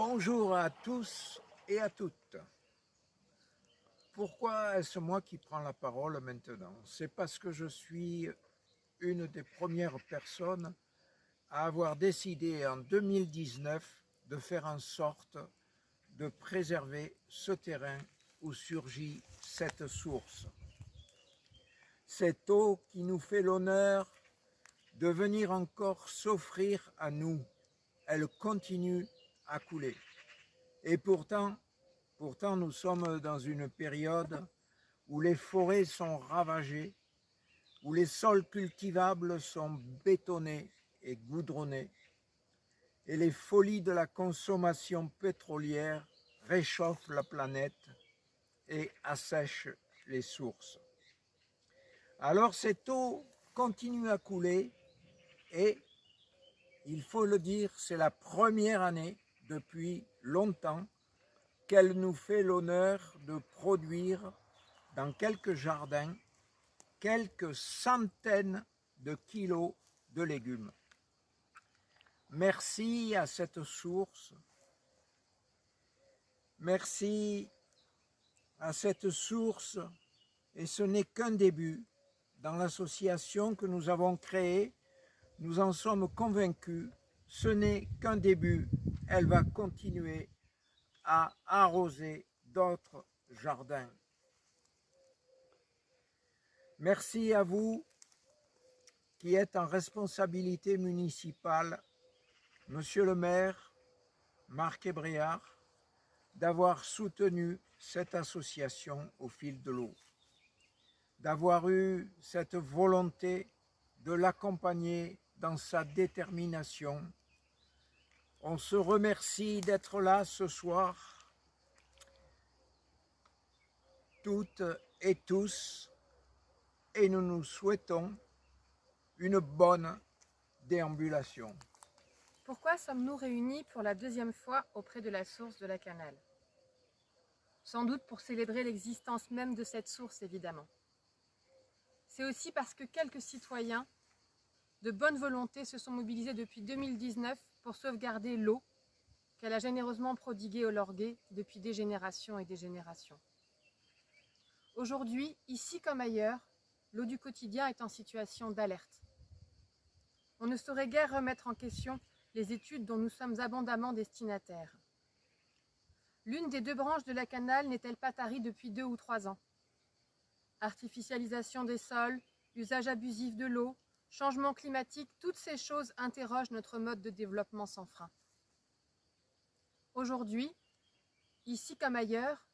Bonjour à tous et à toutes. Pourquoi est-ce moi qui prends la parole maintenant? C'est parce que je suis une des premières personnes à avoir décidé en 2019 de faire en sorte de préserver ce terrain où surgit cette source. Cette eau qui nous fait l'honneur de venir encore s'offrir à nous, elle continue à couler. Et pourtant, nous sommes dans une période où les forêts sont ravagées, où les sols cultivables sont bétonnés et goudronnés, et les folies de la consommation pétrolière réchauffent la planète et assèchent les sources. Alors cette eau continue à couler et, il faut le dire, c'est la première année depuis longtemps qu'elle nous fait l'honneur de produire dans quelques jardins quelques centaines de kilos de légumes. Merci à cette source, merci à cette source, et ce n'est qu'un début. Dans l'association que nous avons créée, nous en sommes convaincus, ce n'est qu'un début, elle va continuer à arroser d'autres jardins. Merci à vous qui êtes en responsabilité municipale, Monsieur le maire, Marc Hébriard, d'avoir soutenu cette association au fil de l'eau, d'avoir eu cette volonté de l'accompagner dans sa détermination. On se remercie d'être là ce soir, toutes et tous, et nous nous souhaitons une bonne déambulation. Pourquoi sommes-nous réunis pour la deuxième fois auprès de la source de la Canale? Sans doute pour célébrer l'existence même de cette source, évidemment. C'est aussi parce que quelques citoyens de bonne volonté se sont mobilisés depuis 2019 pour sauvegarder l'eau qu'elle a généreusement prodiguée au Lorguais depuis des générations et des générations. Aujourd'hui, ici comme ailleurs, l'eau du quotidien est en situation d'alerte. On ne saurait guère remettre en question les études dont nous sommes abondamment destinataires. L'une des deux branches de la Canale n'est-elle pas tarie depuis 2 ou 3 ans? Artificialisation des sols, usage abusif de l'eau, changement climatique, toutes ces choses interrogent notre mode de développement sans frein. Aujourd'hui, ici comme ailleurs,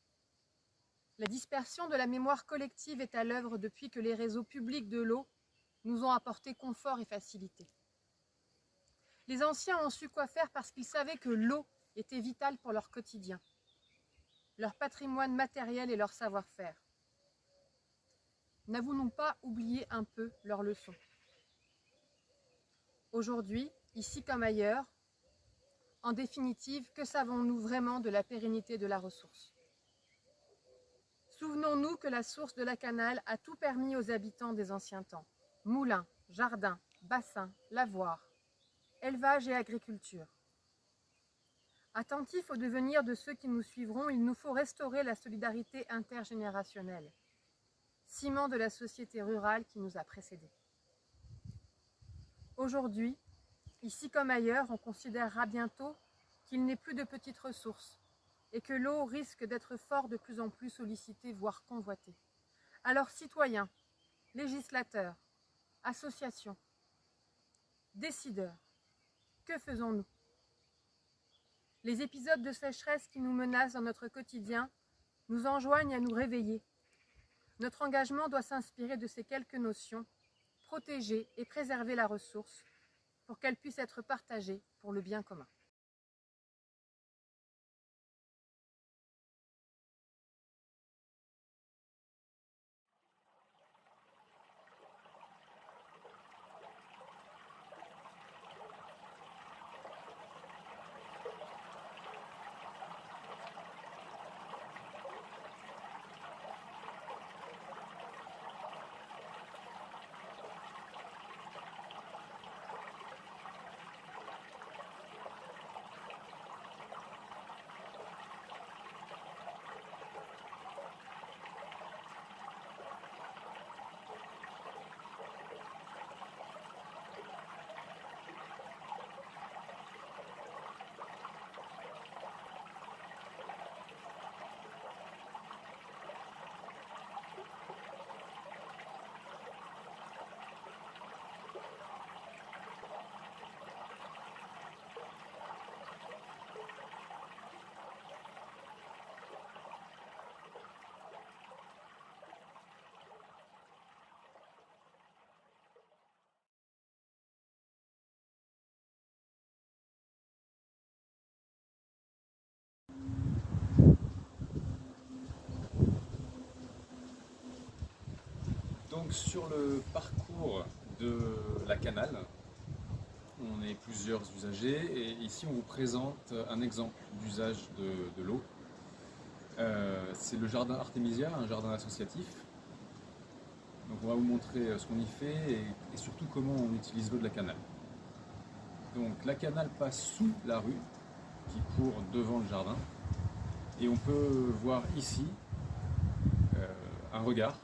la dispersion de la mémoire collective est à l'œuvre depuis que les réseaux publics de l'eau nous ont apporté confort et facilité. Les anciens ont su quoi faire parce qu'ils savaient que l'eau était vitale pour leur quotidien, leur patrimoine matériel et leur savoir-faire. N'avons-nous pas oublié un peu leurs leçons? Aujourd'hui, ici comme ailleurs, en définitive, que savons-nous vraiment de la pérennité de la ressource? Souvenons-nous que la source de la Canale a tout permis aux habitants des anciens temps. Moulins, jardins, bassins, lavoirs, élevage et agriculture. Attentifs au devenir de ceux qui nous suivront, il nous faut restaurer la solidarité intergénérationnelle, ciment de la société rurale qui nous a précédés. Aujourd'hui, ici comme ailleurs, on considérera bientôt qu'il n'est plus de petites ressources et que l'eau risque d'être fort de plus en plus sollicitée, voire convoitée. Alors citoyens, législateurs, associations, décideurs, que faisons-nous? Les épisodes de sécheresse qui nous menacent dans notre quotidien nous enjoignent à nous réveiller. Notre engagement doit s'inspirer de ces quelques notions, protéger et préserver la ressource pour qu'elle puisse être partagée pour le bien commun. donc sur le parcours de la canale. On est plusieurs usagers et ici on vous présente un exemple d'usage de l'eau. C'est le jardin Artemisia, un jardin associatif. Donc on va vous montrer ce qu'on y fait et surtout comment on utilise l'eau de la canale. Donc la canale passe sous la rue qui court devant le jardin et on peut voir ici un regard,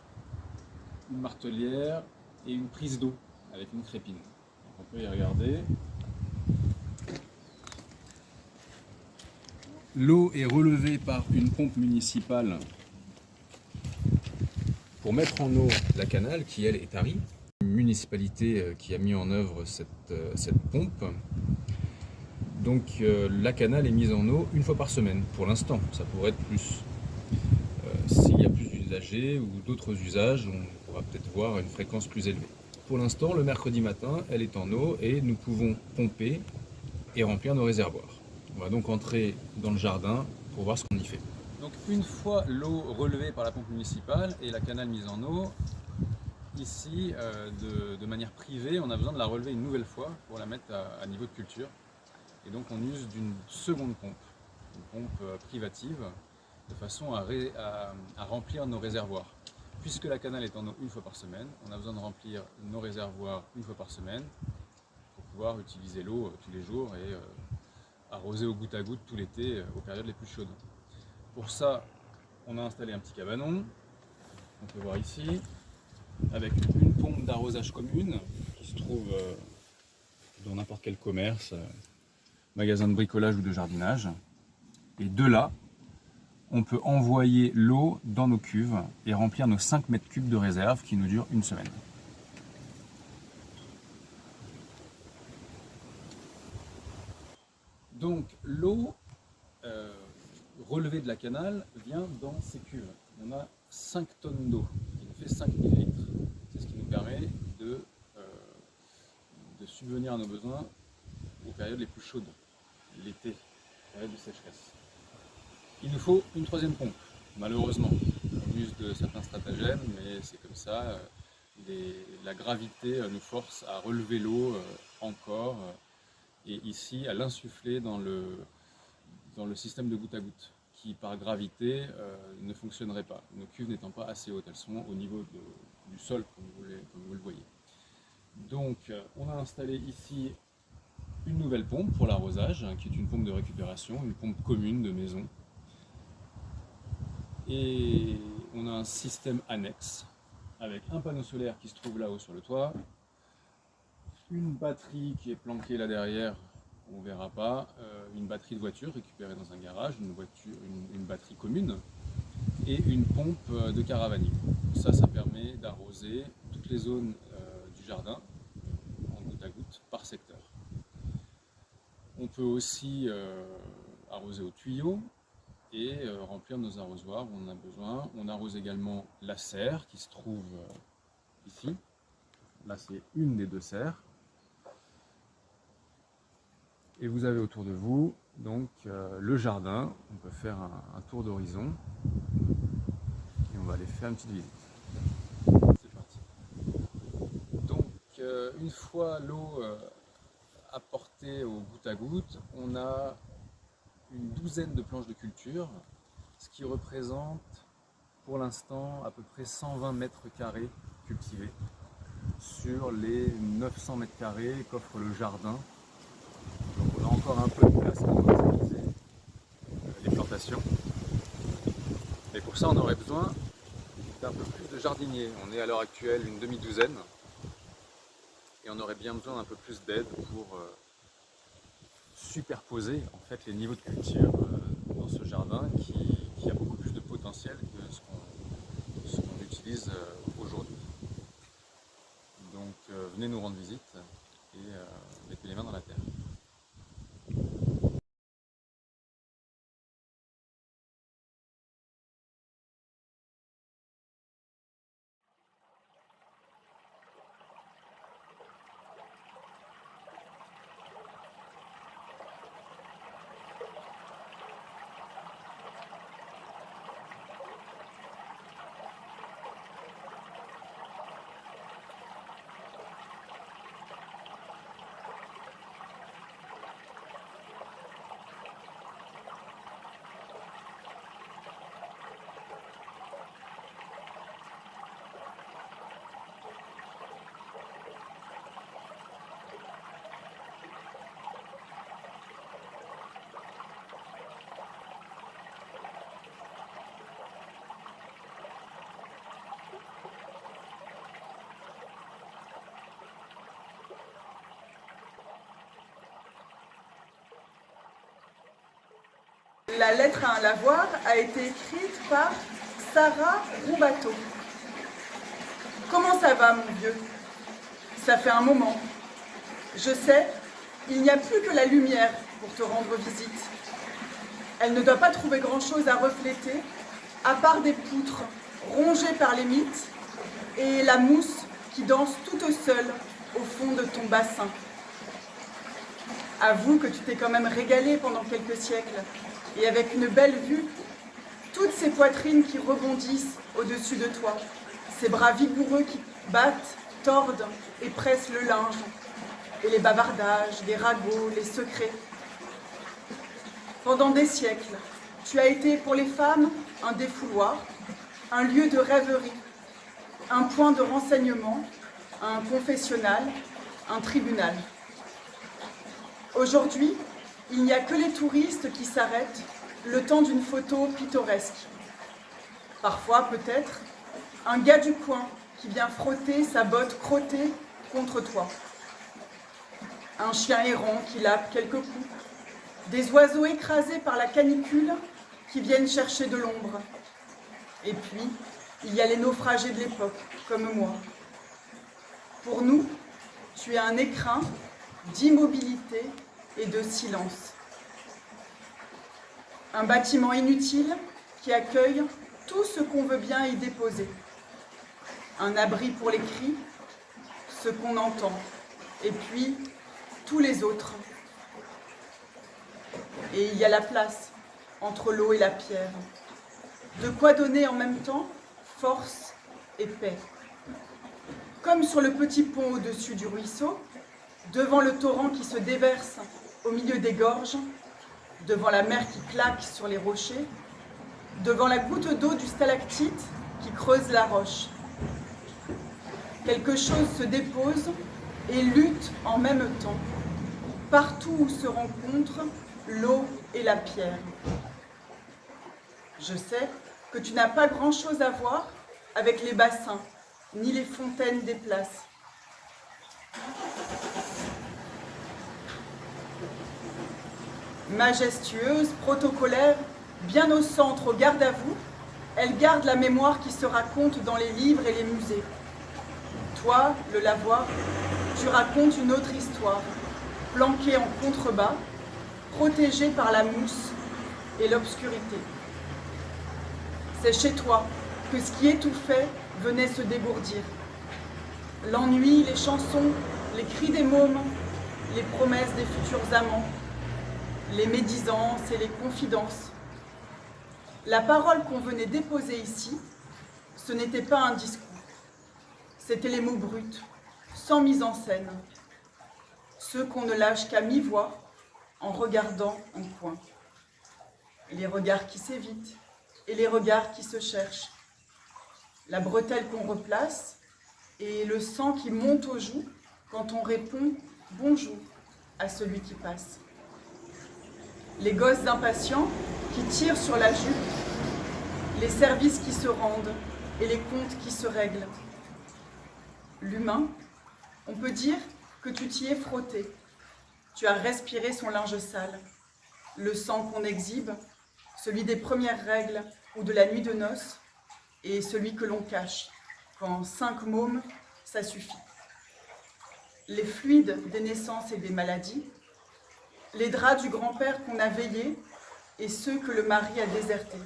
une martelière et une prise d'eau avec une crépine. Donc on peut y regarder. L'eau est relevée par une pompe municipale pour mettre en eau la canale qui elle est tarie. Une municipalité qui a mis en œuvre cette pompe. Donc la canale est mise en eau une fois par semaine pour l'instant, ça pourrait être plus. S'il y a plus d'usagers ou d'autres usages, on pourra peut-être voir une fréquence plus élevée. Pour l'instant, le mercredi matin, elle est en eau et nous pouvons pomper et remplir nos réservoirs. On va donc entrer dans le jardin pour voir ce qu'on y fait. Donc une fois l'eau relevée par la pompe municipale et la canale mise en eau, ici, de manière privée, on a besoin de la relever une nouvelle fois pour la mettre à niveau de culture. Et donc on use d'une seconde pompe, une pompe privative, de façon à remplir nos réservoirs. Puisque la canale est en eau une fois par semaine, on a besoin de remplir nos réservoirs une fois par semaine pour pouvoir utiliser l'eau tous les jours et arroser au goutte à goutte tout l'été aux périodes les plus chaudes. Pour ça, on a installé un petit cabanon, on peut voir ici, avec une pompe d'arrosage commune qui se trouve dans n'importe quel commerce, magasin de bricolage ou de jardinage. Et de là, on peut envoyer l'eau dans nos cuves et remplir nos 5 mètres cubes de réserve qui nous durent une semaine. Donc l'eau relevée de la canale vient dans ces cuves. On a 5 tonnes d'eau, qui nous fait 5000 litres. C'est ce qui nous permet de subvenir à nos besoins aux périodes les plus chaudes, l'été, période de sécheresse. Il nous faut une troisième pompe, malheureusement. On use de certains stratagèmes, mais c'est comme ça. La gravité nous force à relever l'eau encore, et ici à l'insuffler dans le système de goutte à goutte, qui par gravité ne fonctionnerait pas. Nos cuves n'étant pas assez hautes, elles sont au niveau du sol, comme vous le voyez. Donc on a installé ici une nouvelle pompe pour l'arrosage, qui est une pompe de récupération, une pompe commune de maison. Et on a un système annexe avec un panneau solaire qui se trouve là-haut sur le toit, une batterie qui est planquée là derrière, on ne verra pas, une batterie de voiture récupérée dans un garage, une batterie commune et une pompe de caravanier. Ça permet d'arroser toutes les zones du jardin en goutte à goutte par secteur. On peut aussi arroser au tuyau et remplir nos arrosoirs où on a besoin. On arrose également la serre qui se trouve ici. Là, c'est une des 2 serres. Et vous avez autour de vous donc le jardin. On peut faire un tour d'horizon et on va aller faire une petite visite. C'est parti. Donc une fois l'eau apportée au goutte à goutte, on a une douzaine de planches de culture, ce qui représente pour l'instant à peu près 120 mètres carrés cultivés sur les 900 mètres carrés qu'offre le jardin. Donc on a encore un peu de place pour réaliser les plantations. Mais pour ça on aurait besoin d'un peu plus de jardiniers. On est à l'heure actuelle une demi-douzaine et on aurait bien besoin d'un peu plus d'aide pour superposer en fait les niveaux de culture dans ce jardin qui a beaucoup plus de potentiel que ce qu'on utilise aujourd'hui. Donc venez nous rendre visite et mettez les mains dans la terre. La lettre à un lavoir a été écrite par Sarah Roubateau. Comment ça va, mon vieux? Ça fait un moment. Je sais, il n'y a plus que la lumière pour te rendre visite. Elle ne doit pas trouver grand-chose à refléter, à part des poutres rongées par les mythes et la mousse qui danse toute seule au fond de ton bassin. Avoue que tu t'es quand même régalé pendant quelques siècles, et avec une belle vue, toutes ces poitrines qui rebondissent au-dessus de toi, ces bras vigoureux qui battent, tordent et pressent le linge, et les bavardages, les ragots, les secrets. Pendant des siècles, tu as été pour les femmes un défouloir, un lieu de rêverie, un point de renseignement, un confessionnal, un tribunal. Aujourd'hui, il n'y a que les touristes qui s'arrêtent le temps d'une photo pittoresque. Parfois, peut-être, un gars du coin qui vient frotter sa botte crottée contre toi. Un chien errant qui lappe quelques coups. Des oiseaux écrasés par la canicule qui viennent chercher de l'ombre. Et puis, il y a les naufragés de l'époque, comme moi. Pour nous, tu es un écrin d'immobilité et de silence. Un bâtiment inutile qui accueille tout ce qu'on veut bien y déposer. Un abri pour les cris, ce qu'on entend, et puis tous les autres. Et il y a la place entre l'eau et la pierre. De quoi donner en même temps force et paix. Comme sur le petit pont au-dessus du ruisseau, devant le torrent qui se déverse au milieu des gorges, devant la mer qui claque sur les rochers, devant la goutte d'eau du stalactite qui creuse la roche. Quelque chose se dépose et lutte en même temps, partout où se rencontrent l'eau et la pierre. Je sais que tu n'as pas grand-chose à voir avec les bassins, ni les fontaines des places. Majestueuse, protocolaire, bien au centre, au garde à vous, elle garde la mémoire qui se raconte dans les livres et les musées. Toi, le lavoir, tu racontes une autre histoire, planquée en contrebas, protégée par la mousse et l'obscurité. C'est chez toi que ce qui étouffait venait se dégourdir. L'ennui, les chansons, les cris des mômes, les promesses des futurs amants, les médisances et les confidences. La parole qu'on venait déposer ici, ce n'était pas un discours. C'étaient les mots bruts, sans mise en scène. Ceux qu'on ne lâche qu'à mi-voix, en regardant en coin. Les regards qui s'évitent et les regards qui se cherchent. La bretelle qu'on replace et le sang qui monte aux joues quand on répond « bonjour » à celui qui passe. Les gosses impatients qui tirent sur la jupe, les services qui se rendent et les comptes qui se règlent. L'humain, on peut dire que tu t'y es frotté. Tu as respiré son linge sale, le sang qu'on exhibe, celui des premières règles ou de la nuit de noces, et celui que l'on cache, quand 5 mômes, ça suffit. Les fluides des naissances et des maladies, les draps du grand-père qu'on a veillé et ceux que le mari a désertés.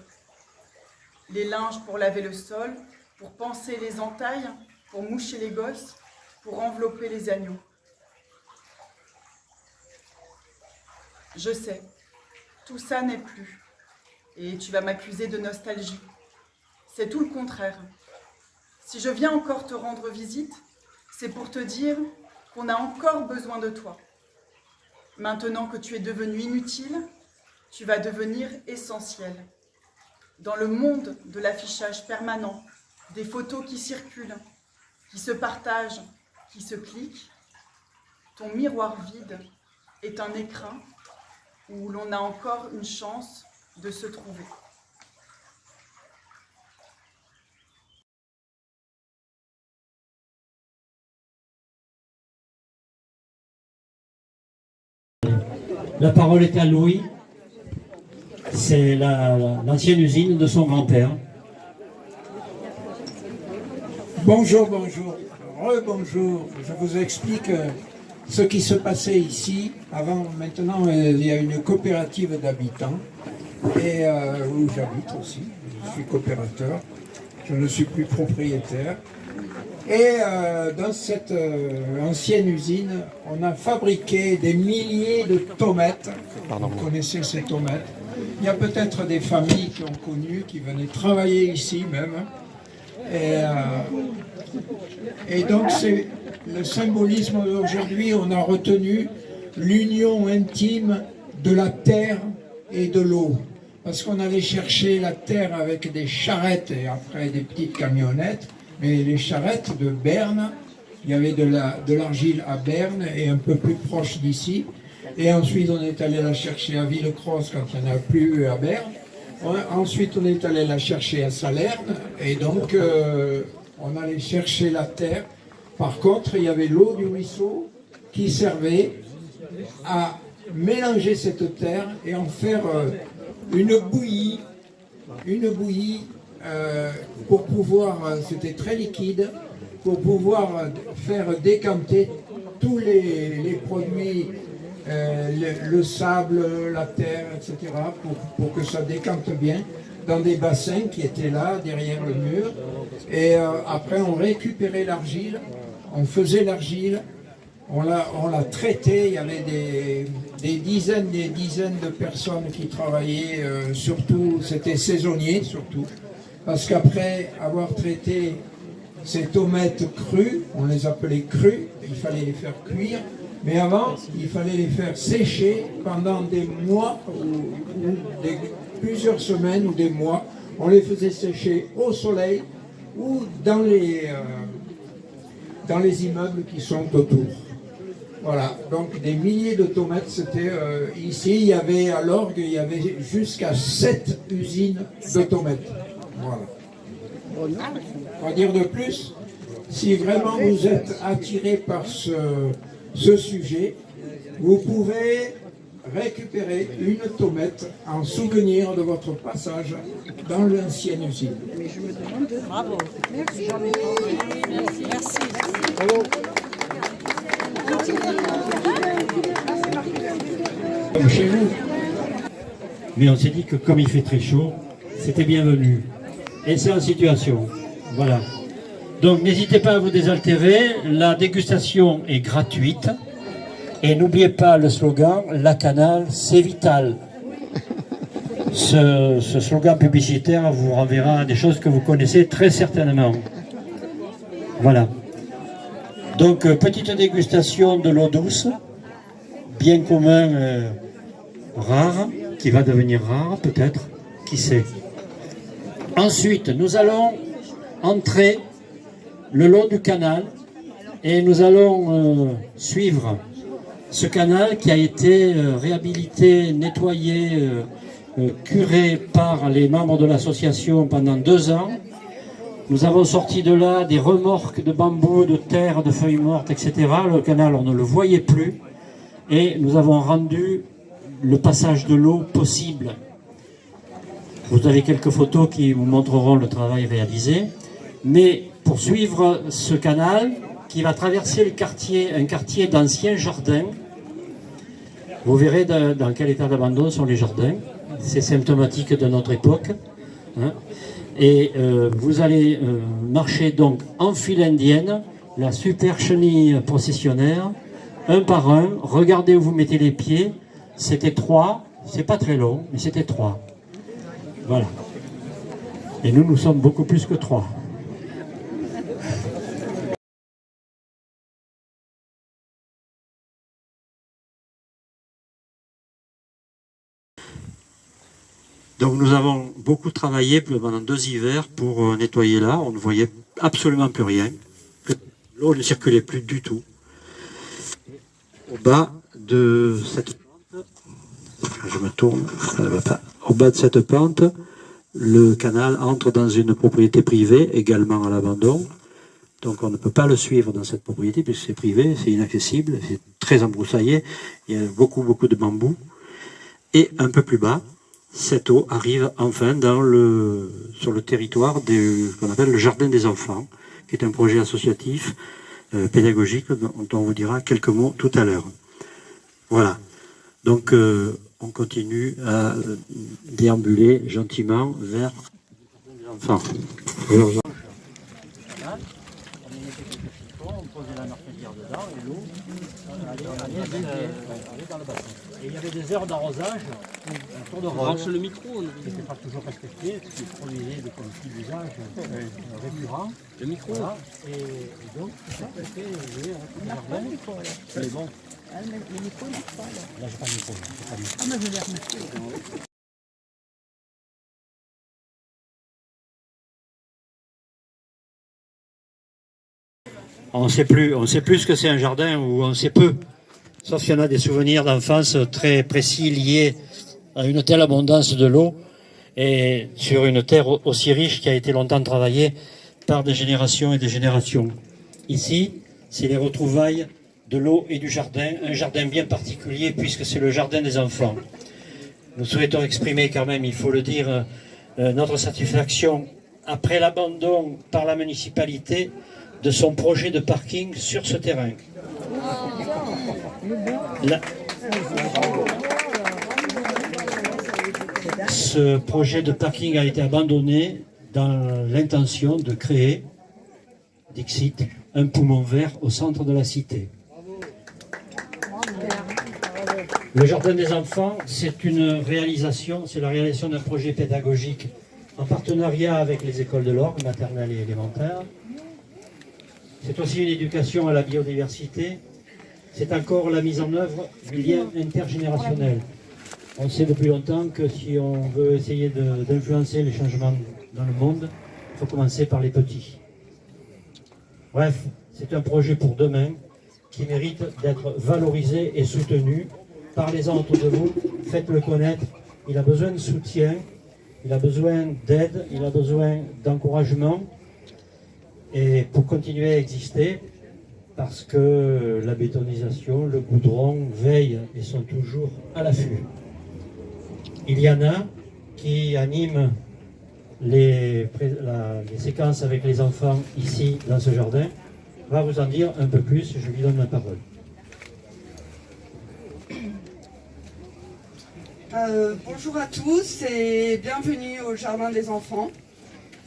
Les linges pour laver le sol, pour panser les entailles, pour moucher les gosses, pour envelopper les agneaux. Je sais, tout ça n'est plus, et tu vas m'accuser de nostalgie. C'est tout le contraire. Si je viens encore te rendre visite, c'est pour te dire qu'on a encore besoin de toi. Maintenant que tu es devenu inutile, tu vas devenir essentiel. Dans le monde de l'affichage permanent, des photos qui circulent, qui se partagent, qui se cliquent, ton miroir vide est un écrin où l'on a encore une chance de se trouver. La parole est à Louis. C'est l'ancienne usine de son grand-père. Bonjour, bonjour, rebonjour. Je vous explique ce qui se passait ici. Avant, maintenant, il y a une coopérative d'habitants et où j'habite aussi. Je suis coopérateur. Je ne suis plus propriétaire. Et dans cette ancienne usine, on a fabriqué des milliers de tomates. Vous connaissez ces tomates. Il y a peut-être des familles qui ont connu, qui venaient travailler ici même. Et donc c'est le symbolisme d'aujourd'hui, on a retenu l'union intime de la terre et de l'eau. Parce qu'on allait chercher la terre avec des charrettes et après des petites camionnettes. Mais les charrettes de Berne, il y avait de l'argile à Berne et un peu plus proche d'ici. Et ensuite on est allé la chercher à Villecroze quand il n'y en a plus à Berne. Ensuite on est allé la chercher à Salerne et donc on allait chercher la terre. Par contre il y avait l'eau du ruisseau qui servait à mélanger cette terre et en faire une bouillie pour pouvoir, c'était très liquide, pour pouvoir faire décanter tous les produits, le sable, la terre, etc., pour que ça décante bien dans des bassins qui étaient là, derrière le mur. Et après, on récupérait l'argile, on faisait l'argile, on l'a traitée, il y avait des dizaines de personnes qui travaillaient, surtout, c'était saisonnier surtout, parce qu'après avoir traité ces tomates crues, on les appelait crues, il fallait les faire cuire, mais avant, il fallait les faire sécher pendant des mois, ou plusieurs semaines ou des mois. On les faisait sécher au soleil ou dans les immeubles qui sont autour. Voilà, donc des milliers de tomates, c'était ici, il y avait à l'orgue, il y avait jusqu'à 7 usines de tomates. Voilà. On va dire de plus, si vraiment vous êtes attiré par ce sujet, vous pouvez récupérer une tomate en souvenir de votre passage dans l'ancienne usine. Bravo. Merci. Merci. Comme chez vous. Mais on s'est dit que comme il fait très chaud, c'était bienvenu. Et c'est en situation. Voilà. Donc n'hésitez pas à vous désaltérer. La dégustation est gratuite. Et n'oubliez pas le slogan, la Canale, c'est vital. Ce slogan publicitaire vous renverra à des choses que vous connaissez très certainement. Voilà. Donc petite dégustation de l'eau douce, bien commun, rare, qui va devenir rare peut-être, qui sait. Ensuite, nous allons entrer le long du canal et nous allons suivre ce canal qui a été réhabilité, nettoyé, curé par les membres de l'association pendant 2 ans. Nous avons sorti de là des remorques de bambou, de terre, de feuilles mortes, etc. Le canal, on ne le voyait plus. Et nous avons rendu le passage de l'eau possible. Vous avez quelques photos qui vous montreront le travail réalisé. Mais pour suivre ce canal, qui va traverser le quartier, un quartier d'anciens jardins, vous verrez dans quel état d'abandon sont les jardins. C'est symptomatique de notre époque. Hein. Et vous allez marcher donc en file indienne, la super chenille processionnaire, un par un. Regardez où vous mettez les pieds. C'était 3, c'est pas très long, mais c'était 3. Voilà. Et nous sommes beaucoup plus que 3. Donc nous avons beaucoup travaillé pendant 2 hivers pour nettoyer là. On ne voyait absolument plus rien. L'eau ne circulait plus du tout. Au bas de cette pente, je me tourne, ça ne va pas. Au bas de cette pente, le canal entre dans une propriété privée, également à l'abandon. Donc on ne peut pas le suivre dans cette propriété puisque c'est privé, c'est inaccessible, c'est très embroussaillé. Il y a beaucoup de bambous. Et un peu plus bas, cette eau arrive enfin sur le territoire qu'on appelle le Jardin des Enfants, qui est un projet associatif pédagogique dont on vous dira quelques mots tout à l'heure. Voilà. Donc on continue à déambuler gentiment vers les enfants. On posait la martellière dedans et l'eau allait dans le bassin. Et il y avait des heures d'arrosage autour de rôle. Le micro, qui n'était pas toujours respecté, ce qui produisait des conflits d'usage récurrents. Le micro. Voilà. Et donc, ça c'était le jardin. Mais bon. Le micro, il marche pas là. Là, j'ai pas de micro. Ah, mais je l'ai remercié. On ne sait plus ce que c'est un jardin, ou on sait peu. Sauf qu'il y en a des souvenirs d'enfance très précis liés à une telle abondance de l'eau et sur une terre aussi riche qui a été longtemps travaillée par des générations et des générations. Ici, c'est les retrouvailles de l'eau et du jardin, un jardin bien particulier puisque c'est le jardin des enfants. Nous souhaitons exprimer quand même, il faut le dire, notre satisfaction après l'abandon par la municipalité de son projet de parking sur ce terrain. Ce projet de parking a été abandonné dans l'intention de créer, dixit, un poumon vert au centre de la cité. Le jardin des enfants, c'est la réalisation d'un projet pédagogique en partenariat avec les écoles de l'Orgue, maternelle et élémentaire. C'est aussi une éducation à la biodiversité. C'est encore la mise en œuvre du lien intergénérationnel. On sait depuis longtemps que si on veut essayer d'influencer les changements dans le monde, il faut commencer par les petits. Bref, c'est un projet pour demain qui mérite d'être valorisé et soutenu par les uns autour de vous. Faites-le connaître. Il a besoin de soutien, il a besoin d'aide, il a besoin d'encouragement. Et pour continuer à exister, parce que la bétonisation, le goudron veillent et sont toujours à l'affût. Il y en a qui animent les séquences avec les enfants ici dans ce jardin. Va vous en dire un peu plus, je lui donne la parole. Bonjour à tous et bienvenue au Jardin des Enfants.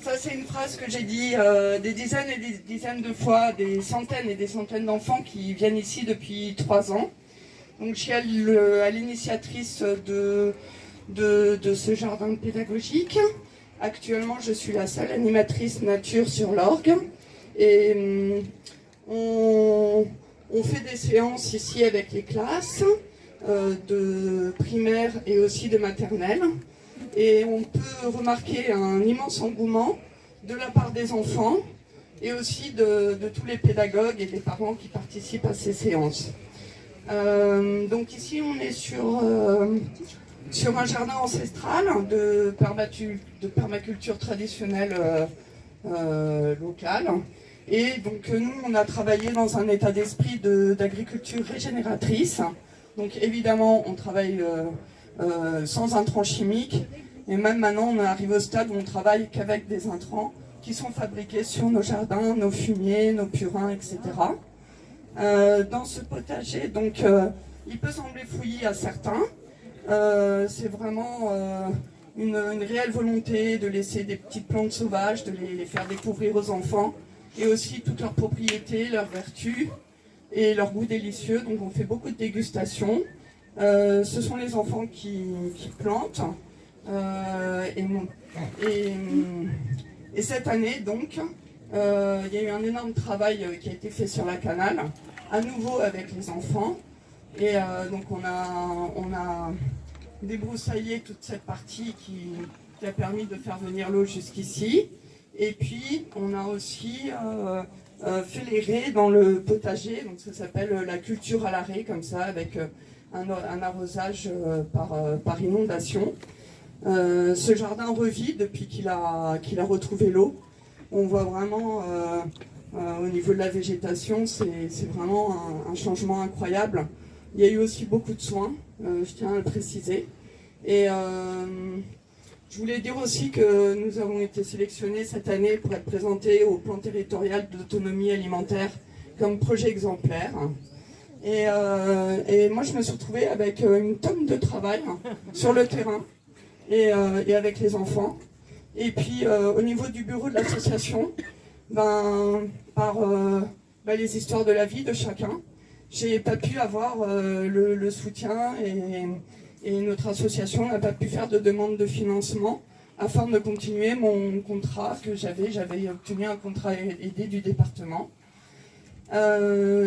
Ça, c'est une phrase que j'ai dit des dizaines et des dizaines de fois, des centaines et des centaines d'enfants qui viennent ici depuis 3 ans. Donc, je suis à l'initiatrice de ce jardin pédagogique. Actuellement, je suis la seule animatrice nature sur l'Orgue. Et on fait des séances ici avec les classes de primaire et aussi de maternelle. Et on peut remarquer un immense engouement de la part des enfants et aussi de tous les pédagogues et des parents qui participent à ces séances. Donc ici on est sur un jardin ancestral de permaculture traditionnelle locale. Et donc nous on a travaillé dans un état d'esprit d'agriculture régénératrice. Donc évidemment on travaille sans intrants chimiques. Et même maintenant, on arrive au stade où on travaille qu'avec des intrants qui sont fabriqués sur nos jardins, nos fumiers, nos purins, etc. Dans ce potager, donc, il peut sembler fouillis à certains. C'est vraiment une réelle volonté de laisser des petites plantes sauvages, de les faire découvrir aux enfants, et aussi toutes leurs propriétés, leurs vertus et leur goût délicieux. Donc on fait beaucoup de dégustations. Ce sont les enfants qui plantent. Et cette année, donc, il y a eu un énorme travail qui a été fait sur la canale, à nouveau avec les enfants. Et donc on a débroussaillé toute cette partie qui a permis de faire venir l'eau jusqu'ici. Et puis on a aussi fait les raies dans le potager, donc ça s'appelle la culture à la raie, comme ça, avec un arrosage par inondation. Ce jardin revit depuis qu'il a retrouvé l'eau. On voit vraiment au niveau de la végétation, c'est vraiment un changement incroyable. Il y a eu aussi beaucoup de soins, je tiens à le préciser. Et je voulais dire aussi que nous avons été sélectionnés cette année pour être présentés au plan territorial d'autonomie alimentaire comme projet exemplaire. Et moi, je me suis retrouvée avec une tonne de travail sur le terrain et avec les enfants. Et puis, au niveau du bureau de l'association, par les histoires de la vie de chacun, j'ai pas pu avoir le soutien et notre association n'a pas pu faire de demande de financement afin de continuer mon contrat que j'avais. J'avais obtenu un contrat aidé du département.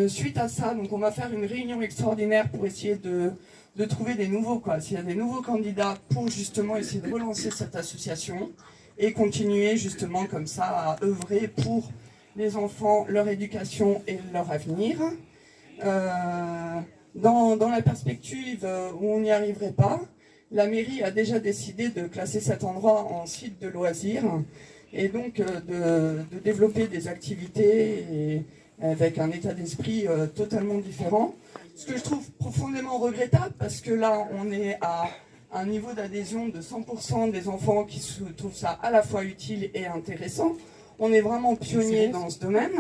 Suite à ça, donc on va faire une réunion extraordinaire pour essayer de trouver des nouveaux, s'il y a des nouveaux candidats pour justement essayer de relancer cette association et continuer justement comme ça à œuvrer pour les enfants, leur éducation et leur avenir. Dans la perspective où on n'y arriverait pas, la mairie a déjà décidé de classer cet endroit en site de loisirs et donc de développer des activités avec un état d'esprit totalement différent. Ce que je trouve profondément regrettable parce que là on est à un niveau d'adhésion de 100% des enfants qui trouvent ça à la fois utile et intéressant. On est vraiment pionnier dans ce domaine.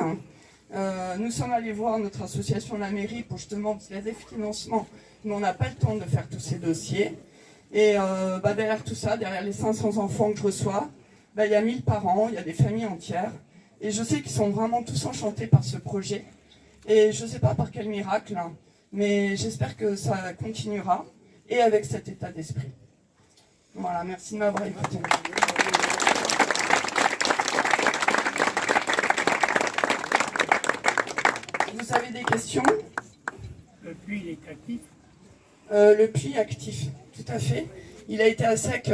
Nous sommes allés voir notre association la mairie pour justement parce qu'il y a des financements, mais on n'a pas le temps de faire tous ces dossiers. Et derrière tout ça, derrière les 500 enfants que je reçois, il y a 1000 parents, il y a des familles entières. Et je sais qu'ils sont vraiment tous enchantés par ce projet. Et je ne sais pas par quel miracle, mais j'espère que ça continuera et avec cet état d'esprit. Voilà, merci de m'avoir écouté. Vous avez des questions? Le puits, il est actif? Le puits actif, tout à fait. Il a été à sec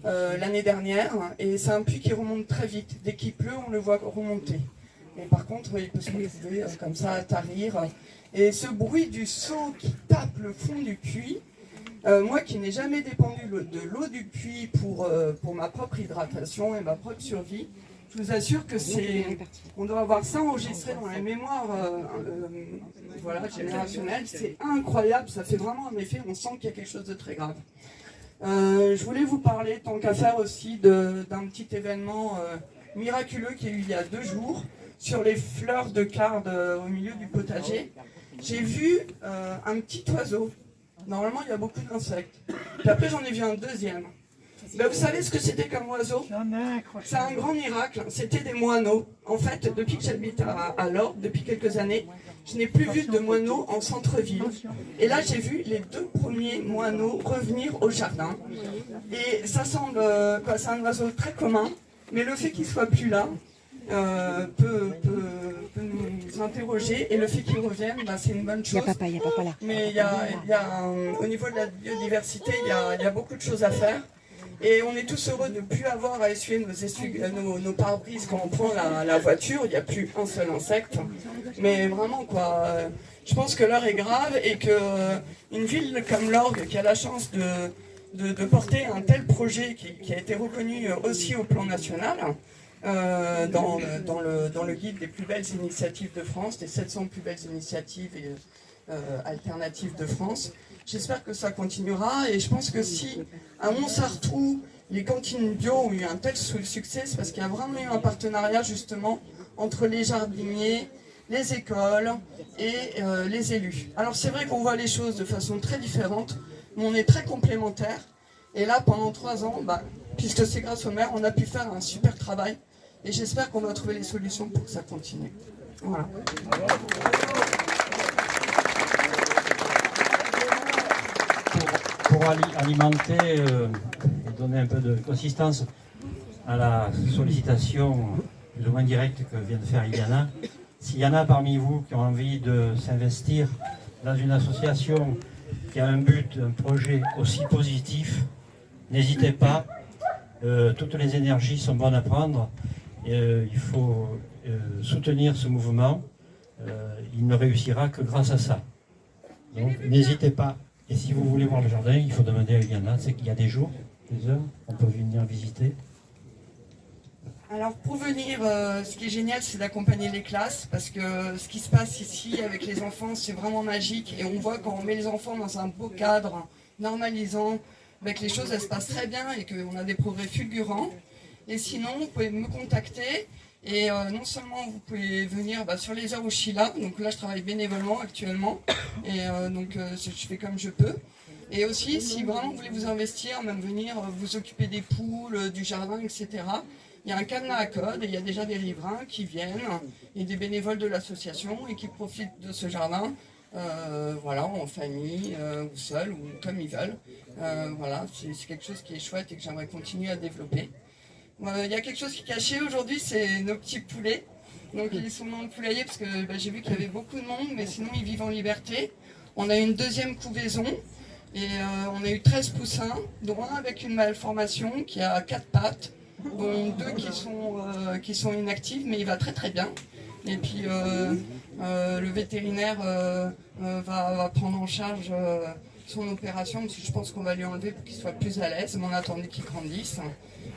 l'année dernière et c'est un puits qui remonte très vite. Dès qu'il pleut, on le voit remonter. Et par contre, il peut se retrouver comme ça à tarir. Et ce bruit du seau qui tape le fond du puits, moi qui n'ai jamais dépendu de l'eau du puits pour ma propre hydratation et ma propre survie, je vous assure que on doit avoir ça enregistré dans la mémoire générationnelle. C'est incroyable, ça fait vraiment un effet, on sent qu'il y a quelque chose de très grave. Je voulais vous parler, tant qu'à faire aussi, d'un petit événement miraculeux qui a eu il y a 2 jours sur les fleurs de carde au milieu du potager. J'ai vu un petit oiseau. Normalement, il y a beaucoup d'insectes. Puis après, j'en ai vu un deuxième. Vous savez ce que c'était comme oiseau? C'est un grand miracle. C'était des moineaux. En fait, depuis que j'habite à Lorp, depuis quelques années, je n'ai plus vu de moineaux en centre-ville. Et là, j'ai vu les 2 premiers moineaux revenir au jardin. Et ça semble, c'est un oiseau très commun, mais le fait qu'il soit plus là peut nous interroger. Et le fait qu'il revienne, c'est une bonne chose. Il y a papa là. Mais au niveau de la biodiversité, il y a beaucoup de choses à faire. Et on est tous heureux de ne plus avoir à essuyer nos pare-brises quand on prend la voiture. Il n'y a plus un seul insecte. Mais vraiment, je pense que l'heure est grave et qu'une ville comme l'Orgue, qui a la chance de porter un tel projet qui a été reconnu aussi au plan national, dans le guide des plus belles initiatives de France, des 700 plus belles initiatives alternatives de France. J'espère que ça continuera et je pense que si à Montsartroux, les cantines bio ont eu un tel succès, c'est parce qu'il y a vraiment eu un partenariat justement entre les jardiniers, les écoles et les élus. Alors c'est vrai qu'on voit les choses de façon très différente, mais on est très complémentaires. Et là, pendant 3 ans, puisque c'est grâce au maire, on a pu faire un super travail et j'espère qu'on va trouver les solutions pour que ça continue. Voilà. Pour alimenter et donner un peu de consistance à la sollicitation plus ou moins directe que vient de faire Iliana, s'il y en a parmi vous qui ont envie de s'investir dans une association qui a un but, un projet aussi positif, n'hésitez pas, toutes les énergies sont bonnes à prendre, il faut soutenir ce mouvement, il ne réussira que grâce à ça. Donc n'hésitez pas. Et si vous voulez voir le jardin, il faut demander à Iliana, c'est qu'il y a des jours, des heures, on peut venir visiter. Alors pour venir, ce qui est génial, c'est d'accompagner les classes, parce que ce qui se passe ici avec les enfants, c'est vraiment magique. Et on voit quand on met les enfants dans un beau cadre, normalisant, que les choses elles se passent très bien et qu'on a des progrès fulgurants. Et sinon, vous pouvez me contacter. Et non seulement vous pouvez venir sur les heures où je suis là, donc là je travaille bénévolement actuellement, et je fais comme je peux. Et aussi, si vraiment vous voulez vous investir, même venir vous occuper des poules, du jardin, etc., il y a un cadenas à code et il y a déjà des riverains qui viennent et des bénévoles de l'association et qui profitent de ce jardin, en famille, ou seuls, ou comme ils veulent. C'est quelque chose qui est chouette et que j'aimerais continuer à développer. Il y a quelque chose qui est caché aujourd'hui, c'est nos petits poulets. Donc ils sont dans le poulailler parce que j'ai vu qu'il y avait beaucoup de monde, mais sinon ils vivent en liberté. On a une deuxième couvaison et on a eu 13 poussins, dont un avec une malformation qui a 4 pattes, dont 2 qui sont inactives, mais il va très très bien. Et puis le vétérinaire va prendre en charge son opération, parce que je pense qu'on va lui enlever pour qu'il soit plus à l'aise, mais on attendait qu'il grandisse.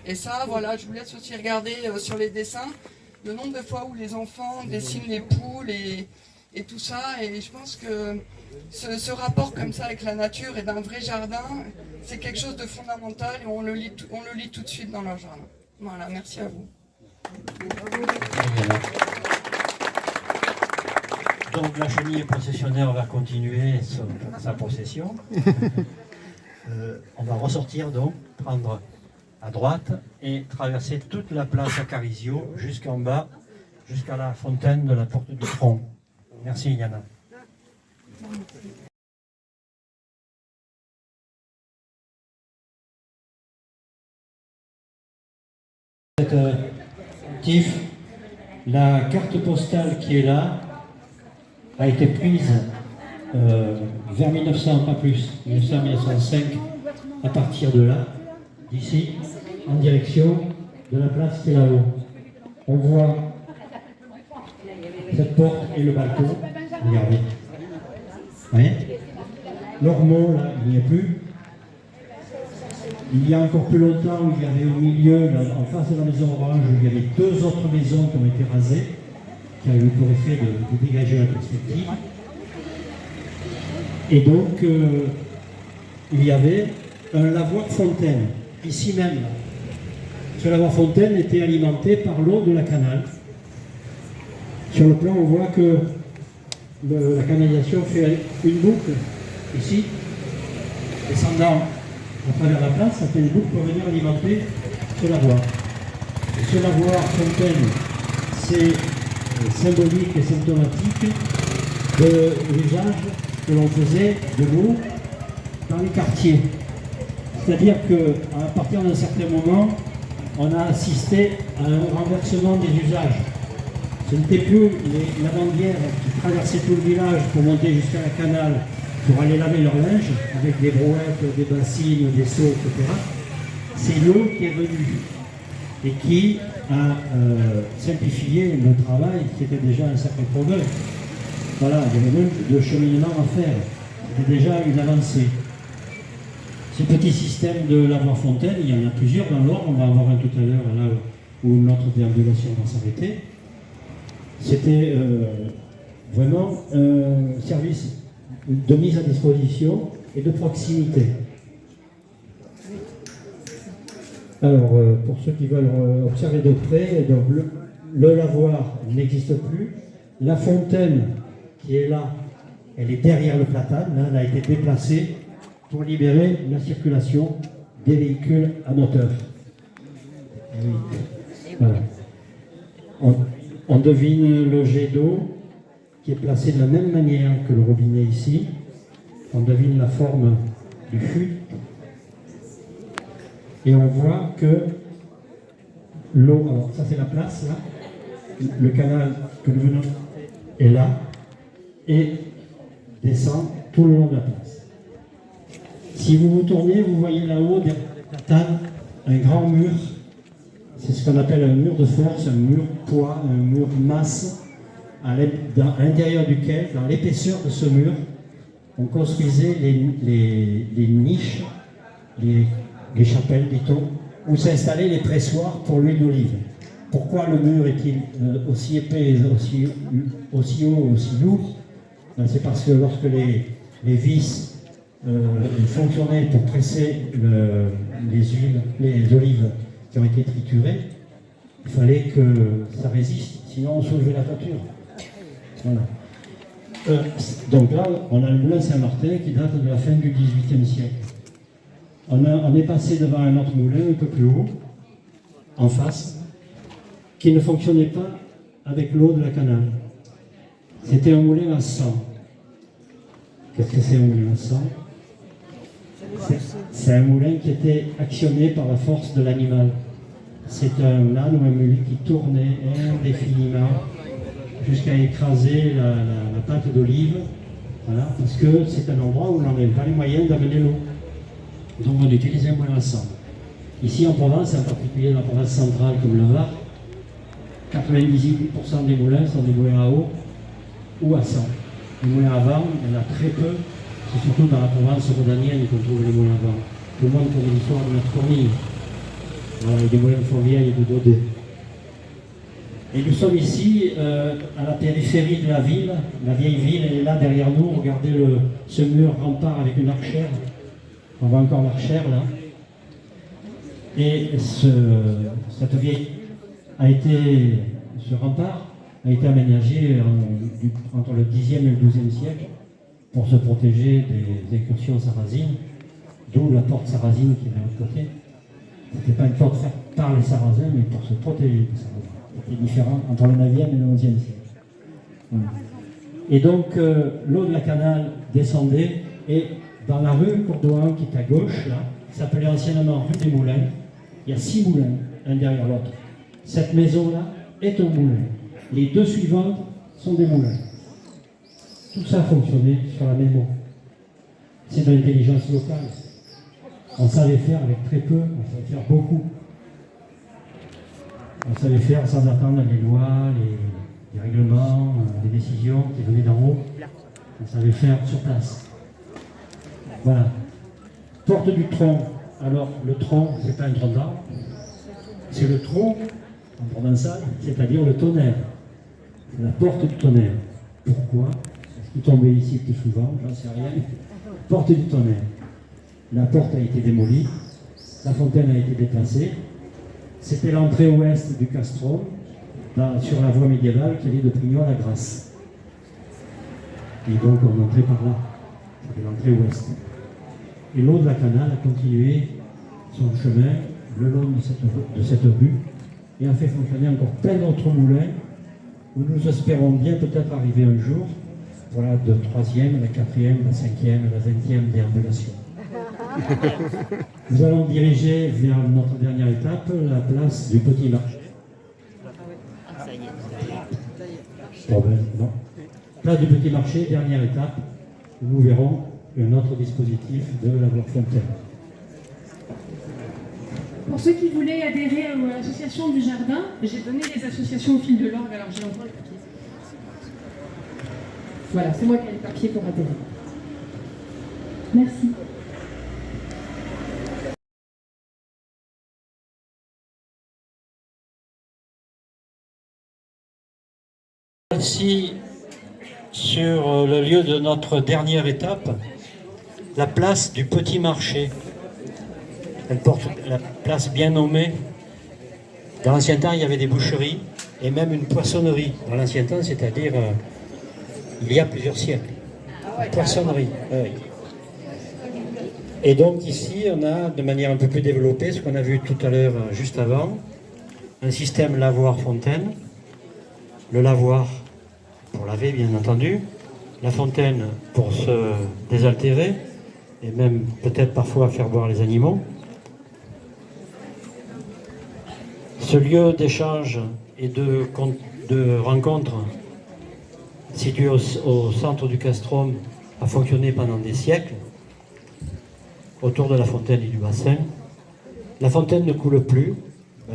Et ça, voilà, je vous laisse aussi regarder sur les dessins le nombre de fois où les enfants dessinent les poules et tout ça. Et je pense que ce rapport comme ça avec la nature et d'un vrai jardin, c'est quelque chose de fondamental et on le lit tout de suite dans leur jardin. Voilà, merci à vous. Donc la chenille processionnaire va continuer sa procession. On va ressortir donc, prendre à droite et traverser toute la place Acarisio jusqu'en bas, jusqu'à la fontaine de la porte du Front. Merci Yana. Tif, la carte postale qui est là a été prise vers 1900, pas plus, 1905, à partir de là, d'ici, en direction de la place qui est là-haut. On voit cette porte et le balcon, regardez. Oui. L'Ormeau, là, il n'y est plus. Il y a encore plus longtemps, il y avait au milieu, là, en face de la maison orange, il y avait 2 autres maisons qui ont été rasées, qui a eu pour effet de dégager la perspective. Et donc, il y avait un lavoir fontaine, ici même. Ce lavoir fontaine était alimenté par l'eau de la canal. Sur le plan, on voit que la canalisation fait une boucle, ici, descendant à travers la place, ça fait une boucle pour venir alimenter ce lavoir. Et ce lavoir fontaine, c'est symbolique et symptomatique de l'usage que l'on faisait de l'eau dans les quartiers. C'est-à-dire qu'à partir d'un certain moment, on a assisté à un renversement des usages. Ce n'était plus les lavandières qui traversaient tout le village pour monter jusqu'à la canal pour aller laver leur linge avec des brouettes, des bassines, des seaux, etc. C'est l'eau qui est venue et qui a simplifié le travail qui était déjà un sacré progrès. Voilà, il y avait même de cheminement à faire. C'était déjà une avancée. Ces petits systèmes de lavoir fontaine, il y en a plusieurs dans l'ordre. On va en voir un tout à l'heure, là où notre déambulation va s'arrêter. C'était vraiment un service de mise à disposition et de proximité. Alors, pour ceux qui veulent observer de près, donc le lavoir n'existe plus. La fontaine qui est là, elle est derrière le platane. Là, elle a été déplacée pour libérer la circulation des véhicules à moteur. Voilà. On devine le jet d'eau qui est placé de la même manière que le robinet ici. On devine la forme du fût. Et on voit que l'eau, alors ça c'est la place là, le canal que nous venons est là et descend tout le long de la place. Si vous vous tournez, vous voyez là-haut derrière les platanes un grand mur. C'est ce qu'on appelle un mur de force, un mur poids, un mur masse, à l'intérieur duquel, dans l'épaisseur de ce mur, on construisait les niches, les chapelles, dit-on, où s'installaient les pressoirs pour l'huile d'olive. Pourquoi le mur est-il aussi épais, aussi haut, aussi lourd? C'est parce que lorsque les vis il fonctionnait pour presser les huiles, les olives qui ont été triturées. Il fallait que ça résiste, sinon on soulevait la toiture. Voilà. Donc là, on a le moulin Saint-Martin qui date de la fin du XVIIIe siècle. On est passé devant un autre moulin un peu plus haut, en face, qui ne fonctionnait pas avec l'eau de la canale. C'était un moulin à sang. Qu'est-ce que c'est un moulin à sang? C'est un moulin qui était actionné par la force de l'animal. C'est un âne ou un mulet qui tournait indéfiniment jusqu'à écraser la pâte d'olive, voilà, parce que c'est un endroit où on n'avait pas les moyens d'amener l'eau. Donc on utilisait un moulin à sang. Ici en Provence, en particulier dans la province centrale comme le Var, 98% des moulins sont des moulins à eau ou à sang. Les moulins à vent, il y en a très peu. C'est surtout dans la Provence rhodanienne qu'on trouve les moulins à vent. Tout le monde connaît l'histoire de notre fourmille. Voilà, avec des moulins de Fourvière et de Daudet. Et nous sommes ici à la périphérie de la ville. La vieille ville, elle est là derrière nous. Regardez ce mur rempart avec une archère. On voit encore l'archère là. Et cette vieille ce rempart a été aménagé entre le Xe et le XIIe siècle pour se protéger des incursions sarrasines, d'où la porte sarrasine qui est de l'autre côté. Ce n'était pas une porte faite par les Sarrasins, mais pour se protéger des Sarrasins. C'était différent entre le IXe et le XIe siècle. Voilà. Et donc, l'eau de la canale descendait, et dans la rue Courdouan, qui est à gauche, là, qui s'appelait anciennement rue des Moulins, il y a 6 moulins, un derrière l'autre. Cette maison-là est un moulin. Les 2 suivantes sont des moulins. Tout ça fonctionnait sur la même eau. C'est de l'intelligence locale. On savait faire avec très peu, on savait faire beaucoup. On savait faire sans attendre les lois, les règlements, les décisions qui venaient d'en haut. On savait faire sur place. Voilà. Porte du tronc. Alors, le tronc, c'est pas un tronc d'arbre, c'est le tronc, en provençal, c'est-à-dire le tonnerre. C'est la porte du tonnerre. Pourquoi? Est-ce qu'il tombait ici plus souvent? J'en sais rien. Porte du tonnerre. La porte a été démolie, la fontaine a été déplacée. C'était l'entrée ouest du castrum, sur la voie médiévale qui allait de Prignon à la Grasse. Et donc on entrait par là. C'était l'entrée ouest. Et l'eau de la canale a continué son chemin le long de cette rue et a fait fonctionner encore plein d'autres moulins où nous espérons bien peut-être arriver un jour pour la 3e, la 4e, la 5e, la 20e déambulation. Nous allons diriger vers notre dernière étape, la place du Petit Marché. Non. Place du Petit Marché, dernière étape, où nous verrons un autre dispositif de la voie Fontaine. Pour ceux qui voulaient adhérer à l'association du jardin, j'ai donné les associations au fil de l'orgue, alors j'ai encore les papiers. Voilà, c'est moi qui ai les papiers pour adhérer. Merci. Ici, sur le lieu de notre dernière étape, la place du Petit Marché. Elle porte la place bien nommée. Dans l'ancien temps, il y avait des boucheries et même une poissonnerie. Dans l'ancien temps, c'est-à-dire il y a plusieurs siècles. Une poissonnerie. Oui. Et donc ici, on a de manière un peu plus développée, ce qu'on a vu tout à l'heure, juste avant, un système lavoir-fontaine. Le lavoir pour laver, bien entendu. La fontaine pour se désaltérer et même peut-être parfois faire boire les animaux. Ce lieu d'échange et de rencontre situé au centre du castrum a fonctionné pendant des siècles autour de la fontaine et du bassin. La fontaine ne coule plus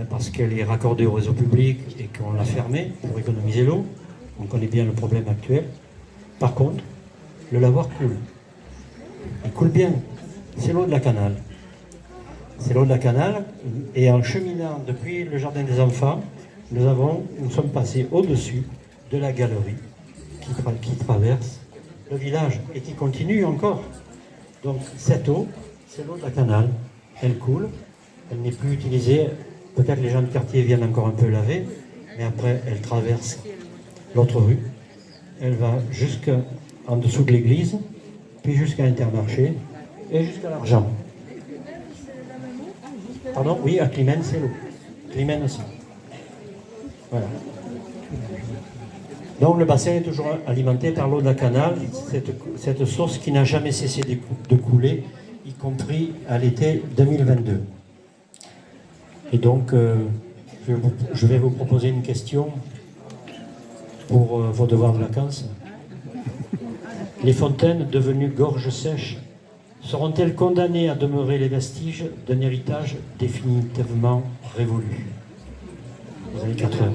parce qu'elle est raccordée au réseau public et qu'on l'a fermée pour économiser l'eau. On connaît bien le problème actuel. Par contre, le lavoir coule. Il coule bien. C'est l'eau de la canale. C'est l'eau de la canale. Et en cheminant depuis le jardin des enfants, nous sommes passés au-dessus de la galerie qui traverse le village et qui continue encore. Donc cette eau, c'est l'eau de la canal. Elle coule, elle n'est plus utilisée. Peut-être les gens de quartier viennent encore un peu laver, mais après elle traverse l'autre rue. Elle va jusqu'en dessous de l'église, puis jusqu'à Intermarché et jusqu'à l'Argent. Pardon? Oui, à Climène, c'est l'eau. Climène aussi. Voilà. Donc le bassin est toujours alimenté par l'eau de la canal, cette source qui n'a jamais cessé de couler, y compris à l'été 2022. Et donc, je vais vous proposer une question pour vos devoirs de vacances. Les fontaines devenues gorges sèches seront-elles condamnées à demeurer les vestiges d'un héritage définitivement révolu? Vous avez 4 heures.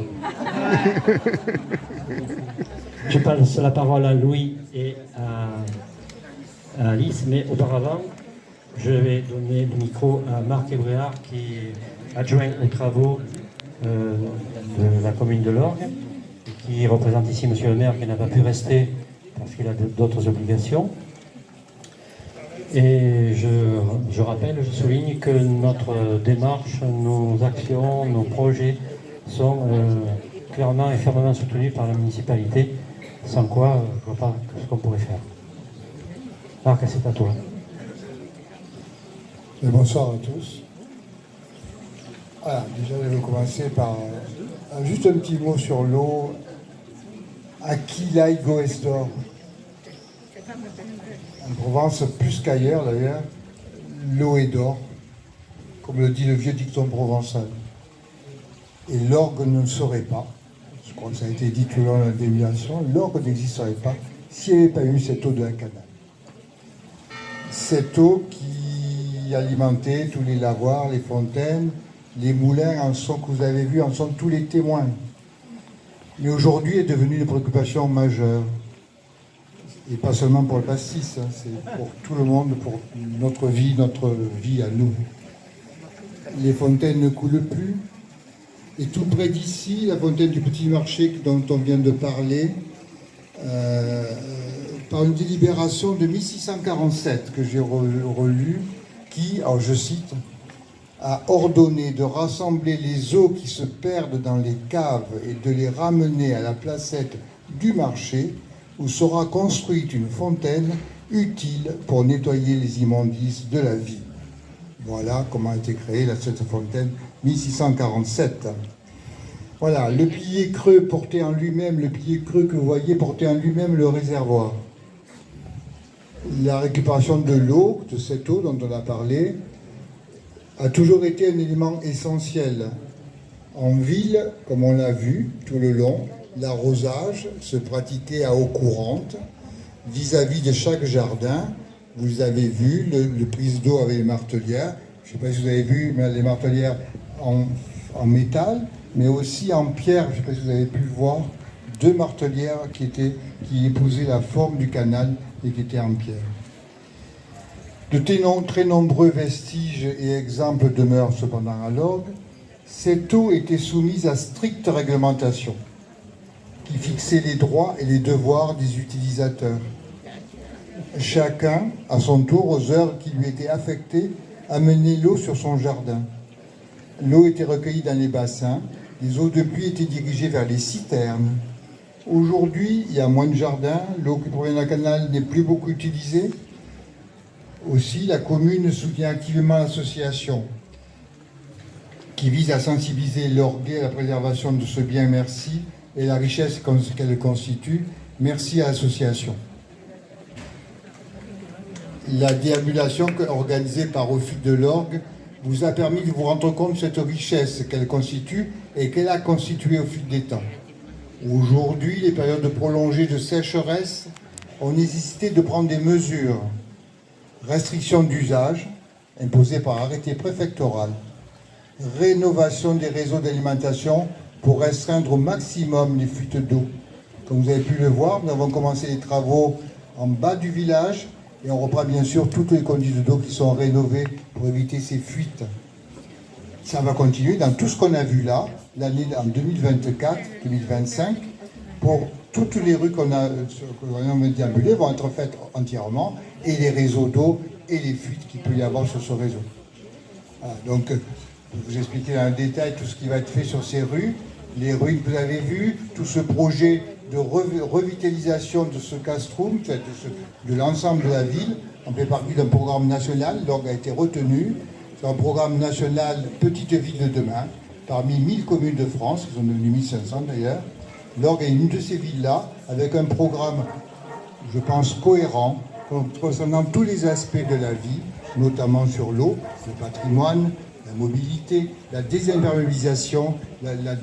Je passe la parole à Louis et à Alice, mais auparavant, je vais donner le micro à Marc Ébréard, qui est adjoint aux travaux de la commune de Lorgues, et qui représente ici monsieur le maire qui n'a pas pu rester parce qu'il a d'autres obligations. Et je rappelle, je souligne que notre démarche, nos actions, nos projets sont clairement et fermement soutenus par la municipalité, sans quoi je ne vois pas ce qu'on pourrait faire. Marc, c'est à toi. Et bonsoir à tous. Voilà, déjà je vais commencer par juste un petit mot sur l'eau. Aquila Goesdor. En Provence, plus qu'ailleurs d'ailleurs, l'eau est d'or, comme le dit le vieux dicton provençal. Et l'orgue ne le serait pas, je crois que ça a été dit tout au long de la déviation, l'orgue n'existerait pas s'il n'y avait pas eu cette eau de la canal. Cette eau qui alimentait tous les lavoirs, les fontaines, les moulins, en sont, que vous avez vu, en sont tous les témoins. Mais aujourd'hui est devenue une préoccupation majeure. Et pas seulement pour le pastis, hein, c'est pour tout le monde, pour notre vie à nous. Les fontaines ne coulent plus. Et tout près d'ici, la fontaine du Petit Marché dont on vient de parler, par une délibération de 1647 que j'ai relue, qui, alors je cite, a ordonné de rassembler les eaux qui se perdent dans les caves et de les ramener à la placette du marché, où sera construite une fontaine utile pour nettoyer les immondices de la ville. Voilà comment a été créée cette fontaine, 1647. Voilà, le pilier creux portait en lui-même, le pilier creux que vous voyez portait en lui-même le réservoir. La récupération de l'eau, de cette eau dont on a parlé, a toujours été un élément essentiel. En ville, comme on l'a vu tout le long, l'arrosage se pratiquait à eau courante vis-à-vis de chaque jardin. Vous avez vu le prise d'eau avec les martelières. Je ne sais pas si vous avez vu, mais les martelières en métal, mais aussi en pierre. Je ne sais pas si vous avez pu voir 2 martelières qui épousaient la forme du canal et qui étaient en pierre. De très nombreux vestiges et exemples demeurent cependant à Lorgues. Cette eau était soumise à stricte réglementation qui fixait les droits et les devoirs des utilisateurs. Chacun, à son tour, aux heures qui lui étaient affectées, amenait l'eau sur son jardin. L'eau était recueillie dans les bassins, les eaux de pluie étaient dirigées vers les citernes. Aujourd'hui, il y a moins de jardins, l'eau qui provient d'un canal n'est plus beaucoup utilisée. Aussi, la commune soutient activement l'association qui vise à sensibiliser l'Orguais à la préservation de ce bien merci et la richesse qu'elle constitue. Merci à l'association. La déambulation organisée par Ophide de Lorgues vous a permis de vous rendre compte de cette richesse qu'elle constitue et qu'elle a constituée au fil des temps. Aujourd'hui, les périodes prolongées de sécheresse ont nécessité de prendre des mesures. Restriction d'usage, imposée par arrêté préfectoral. Rénovation des réseaux d'alimentation pour restreindre au maximum les fuites d'eau. Comme vous avez pu le voir, nous avons commencé les travaux en bas du village et on reprend bien sûr toutes les conduites d'eau qui sont rénovées pour éviter ces fuites. Ça va continuer dans tout ce qu'on a vu là, l'année en 2024-2025, pour toutes les rues qu'on a déambulées vont être faites entièrement et les réseaux d'eau et les fuites qu'il peut y avoir sur ce réseau. Voilà, donc, je vais vous expliquer en détail tout ce qui va être fait sur ces rues. Les rues que vous avez vues, tout ce projet de revitalisation de ce castrum, de l'ensemble de la ville. On fait partie d'un programme national, l'orgue a été retenu. C'est un programme national Petite Ville de demain, parmi 1000 communes de France, qui sont devenues 1500 d'ailleurs. L'orgue est une de ces villes-là, avec un programme, je pense, cohérent, concernant tous les aspects de la vie, notamment sur l'eau, le patrimoine, la mobilité, la désimperméabilisation, la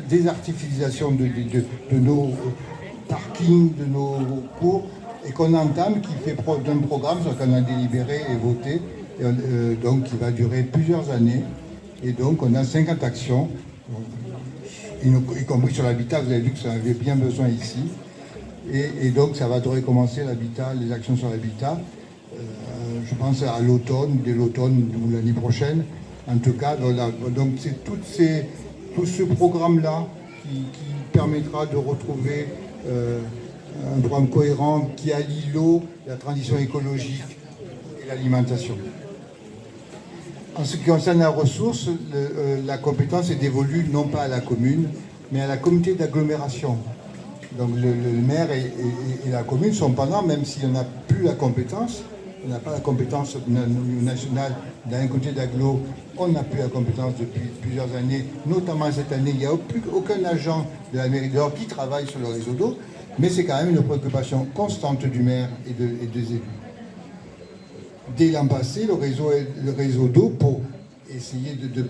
désartificialisation de nos parkings, de nos cours, et qu'on entame, qui fait preuve d'un programme sur lequel on a délibéré et voté, donc qui va durer plusieurs années. Et donc on a 50 actions, y compris sur l'habitat, vous avez vu que ça avait bien besoin ici. Et donc ça va recommencer l'habitat, les actions sur l'habitat, je pense à l'automne, dès l'automne ou l'année prochaine. En tout cas, voilà, donc c'est tout ce programme-là qui permettra de retrouver un programme cohérent qui allie l'eau, la transition écologique et l'alimentation. En ce qui concerne la ressource, la compétence est dévolue non pas à la commune, mais à la communauté d'agglomération. Donc le maire et la commune sont pendant, même s'il n'y en a plus la compétence, on n'a pas la compétence nationale d'un côté d'agglo, on n'a plus la compétence depuis plusieurs années, notamment cette année, il n'y a aucun agent de la mairie d'Orgue qui travaille sur le réseau d'eau, mais c'est quand même une préoccupation constante du maire et des élus. Dès l'an passé, le réseau d'eau, pour essayer de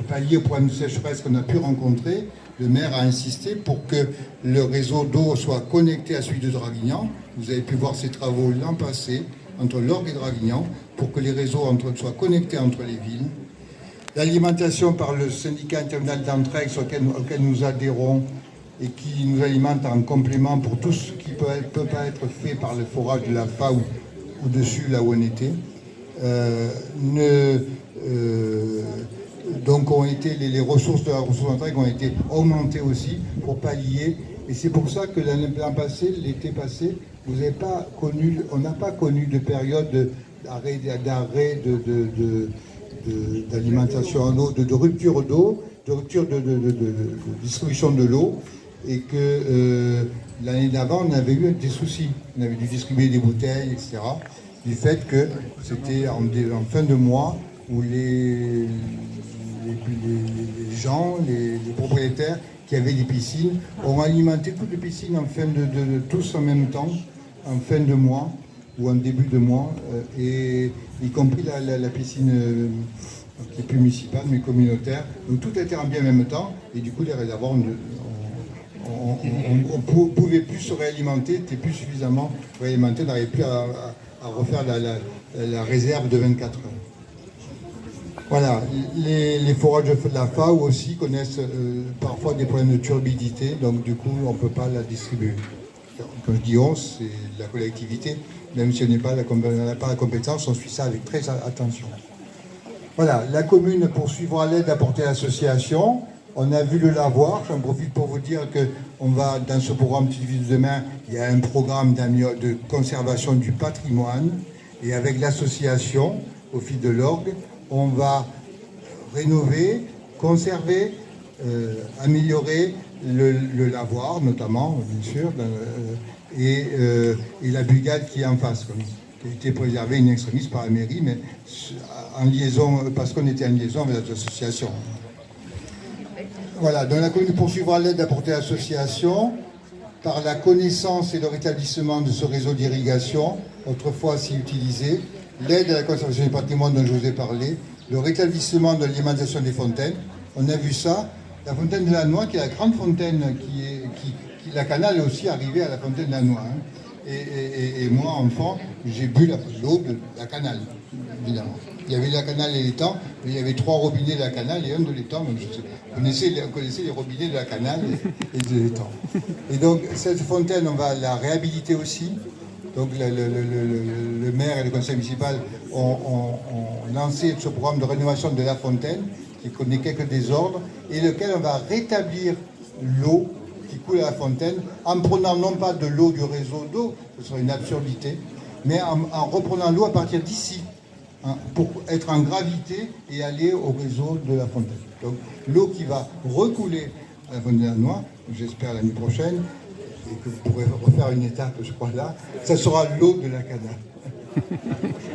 pallier au problème de sécheresse qu'on a pu rencontrer, le maire a insisté pour que le réseau d'eau soit connecté à celui de Draguignan. Vous avez pu voir ces travaux l'an passé, entre l'Orgue et Draguignan, pour que les réseaux soient connectés entre les villes. L'alimentation par le syndicat intercommunal d'Entraigues, auquel nous adhérons, et qui nous alimente en complément pour tout ce qui peut pas être fait par le forage de la FA ou au-dessus, là où on était. Donc les ressources de la ressource d'Entraigues ont été augmentées aussi pour pallier. Et c'est pour ça que l'an passé, l'été passé, on n'a pas connu de période d'arrêt d'alimentation en eau, de rupture d'eau, de rupture de distribution de l'eau, et que l'année d'avant, on avait eu des soucis. On avait dû distribuer des bouteilles, etc. Du fait que c'était en fin de mois où les gens, les propriétaires qui avaient des piscines, ont alimenté toutes les piscines tous en même temps, en fin de mois ou en début de mois, et y compris la piscine qui n'est plus municipale mais communautaire. Donc tout a été rempli en même temps, et du coup les réservoirs, on ne pouvait plus se réalimenter, n'était plus suffisamment réalimenté, on n'arrivait plus à refaire la réserve de 24 heures. Voilà, les forages de la FAO aussi connaissent parfois des problèmes de turbidité, donc du coup on ne peut pas la distribuer. Quand je dis on, c'est la collectivité, même si on n'a pas la compétence, on suit ça avec très attention. Voilà, la commune poursuivra l'aide apportée à l'association. On a vu le lavoir, j'en profite pour vous dire qu'on va, dans ce programme Petite Ville de demain, il y a un programme de conservation du patrimoine, et avec l'association, au fil de l'orgue, on va rénover, conserver, améliorer le lavoir, notamment, bien sûr, et la brigade qui est en face, qui a été préservée in extremis par la mairie, mais en liaison, parce qu'on était en liaison avec l'association. Voilà, donc la commune poursuivra l'aide apportée à l'association par la connaissance et le rétablissement de ce réseau d'irrigation, autrefois si utilisé, l'aide à la conservation du patrimoine dont je vous ai parlé, le rétablissement de l'alimentation des fontaines. On a vu ça, la fontaine de la Noix, qui est la grande fontaine, la canale est aussi arrivée à la fontaine de la Noix. Hein. Et moi, enfant, j'ai bu l'eau de la canale, évidemment. Il y avait la canale et l'étang, mais il y avait 3 robinets de la canale et un de l'étang. Vous connaissez les robinets de la canale et de l'étang. Et donc, cette fontaine, on va la réhabiliter aussi. Donc, le maire et le conseil municipal ont lancé ce programme de rénovation de la fontaine, qui connaît quelques désordres, et lequel on va rétablir l'eau qui coule à la fontaine, en prenant non pas de l'eau du réseau d'eau, ce serait une absurdité, mais en reprenant l'eau à partir d'ici, pour être en gravité et aller au réseau de la fontaine. Donc l'eau qui va recouler à la fontaine de la Noix, j'espère l'année prochaine, et que vous pourrez refaire une étape, je crois là, ça sera l'eau de la canal.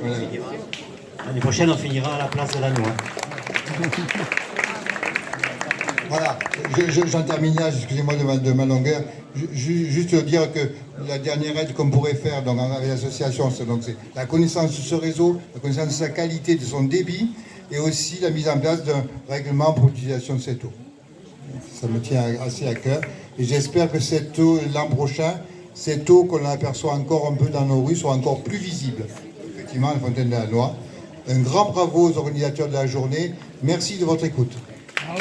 Voilà. L'année prochaine, on finira à la place de la Noix. Voilà, j'en termine là, excusez-moi de ma longueur. Juste dire que la dernière aide qu'on pourrait faire donc, avec l'association, c'est la connaissance de ce réseau, la connaissance de sa qualité, de son débit, et aussi la mise en place d'un règlement pour l'utilisation de cette eau. Ça me tient assez à cœur. Et j'espère que cette eau, l'an prochain, cette eau qu'on aperçoit encore un peu dans nos rues, sera encore plus visible. Effectivement, la fontaine de la Noix. Un grand bravo aux organisateurs de la journée. Merci de votre écoute. Bravo.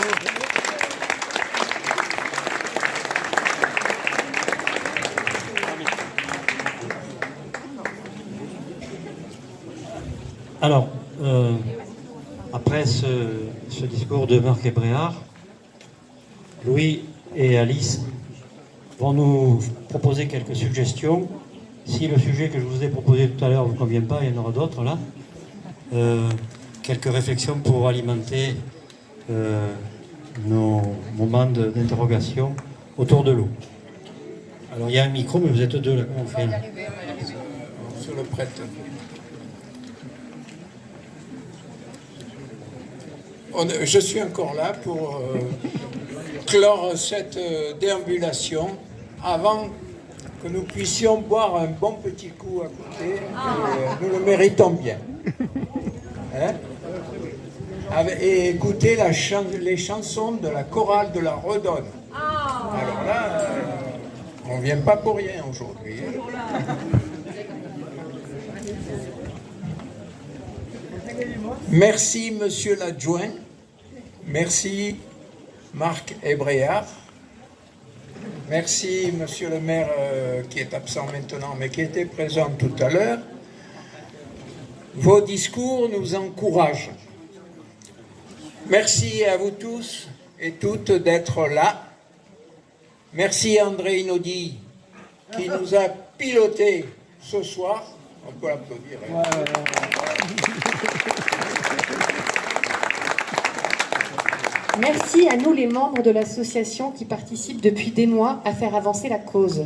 Alors, après ce discours de Marc Ebréard, Louis et Alice vont nous proposer quelques suggestions. Si le sujet que je vous ai proposé tout à l'heure ne vous convient pas, il y en aura d'autres là. Quelques réflexions pour alimenter nos moments d'interrogation autour de l'eau. Alors il y a un micro, mais vous êtes deux là, comment on fait là ? Sur le prêtre. Je suis encore là pour clore cette déambulation avant que nous puissions boire un bon petit coup à côté. Nous le méritons bien. Hein? Et écouter les chansons de la chorale de la Redonne. Alors là, on ne vient pas pour rien aujourd'hui. Hein? Merci, monsieur l'adjoint. Merci, Marc Ebréard. Merci, monsieur le maire qui est absent maintenant, mais qui était présent tout à l'heure. Vos discours nous encouragent. Merci à vous tous et toutes d'être là. Merci André Inaudi qui nous a piloté ce soir. On peut l'applaudir. Hein. Merci à nous les membres de l'association qui participent depuis des mois à faire avancer la cause.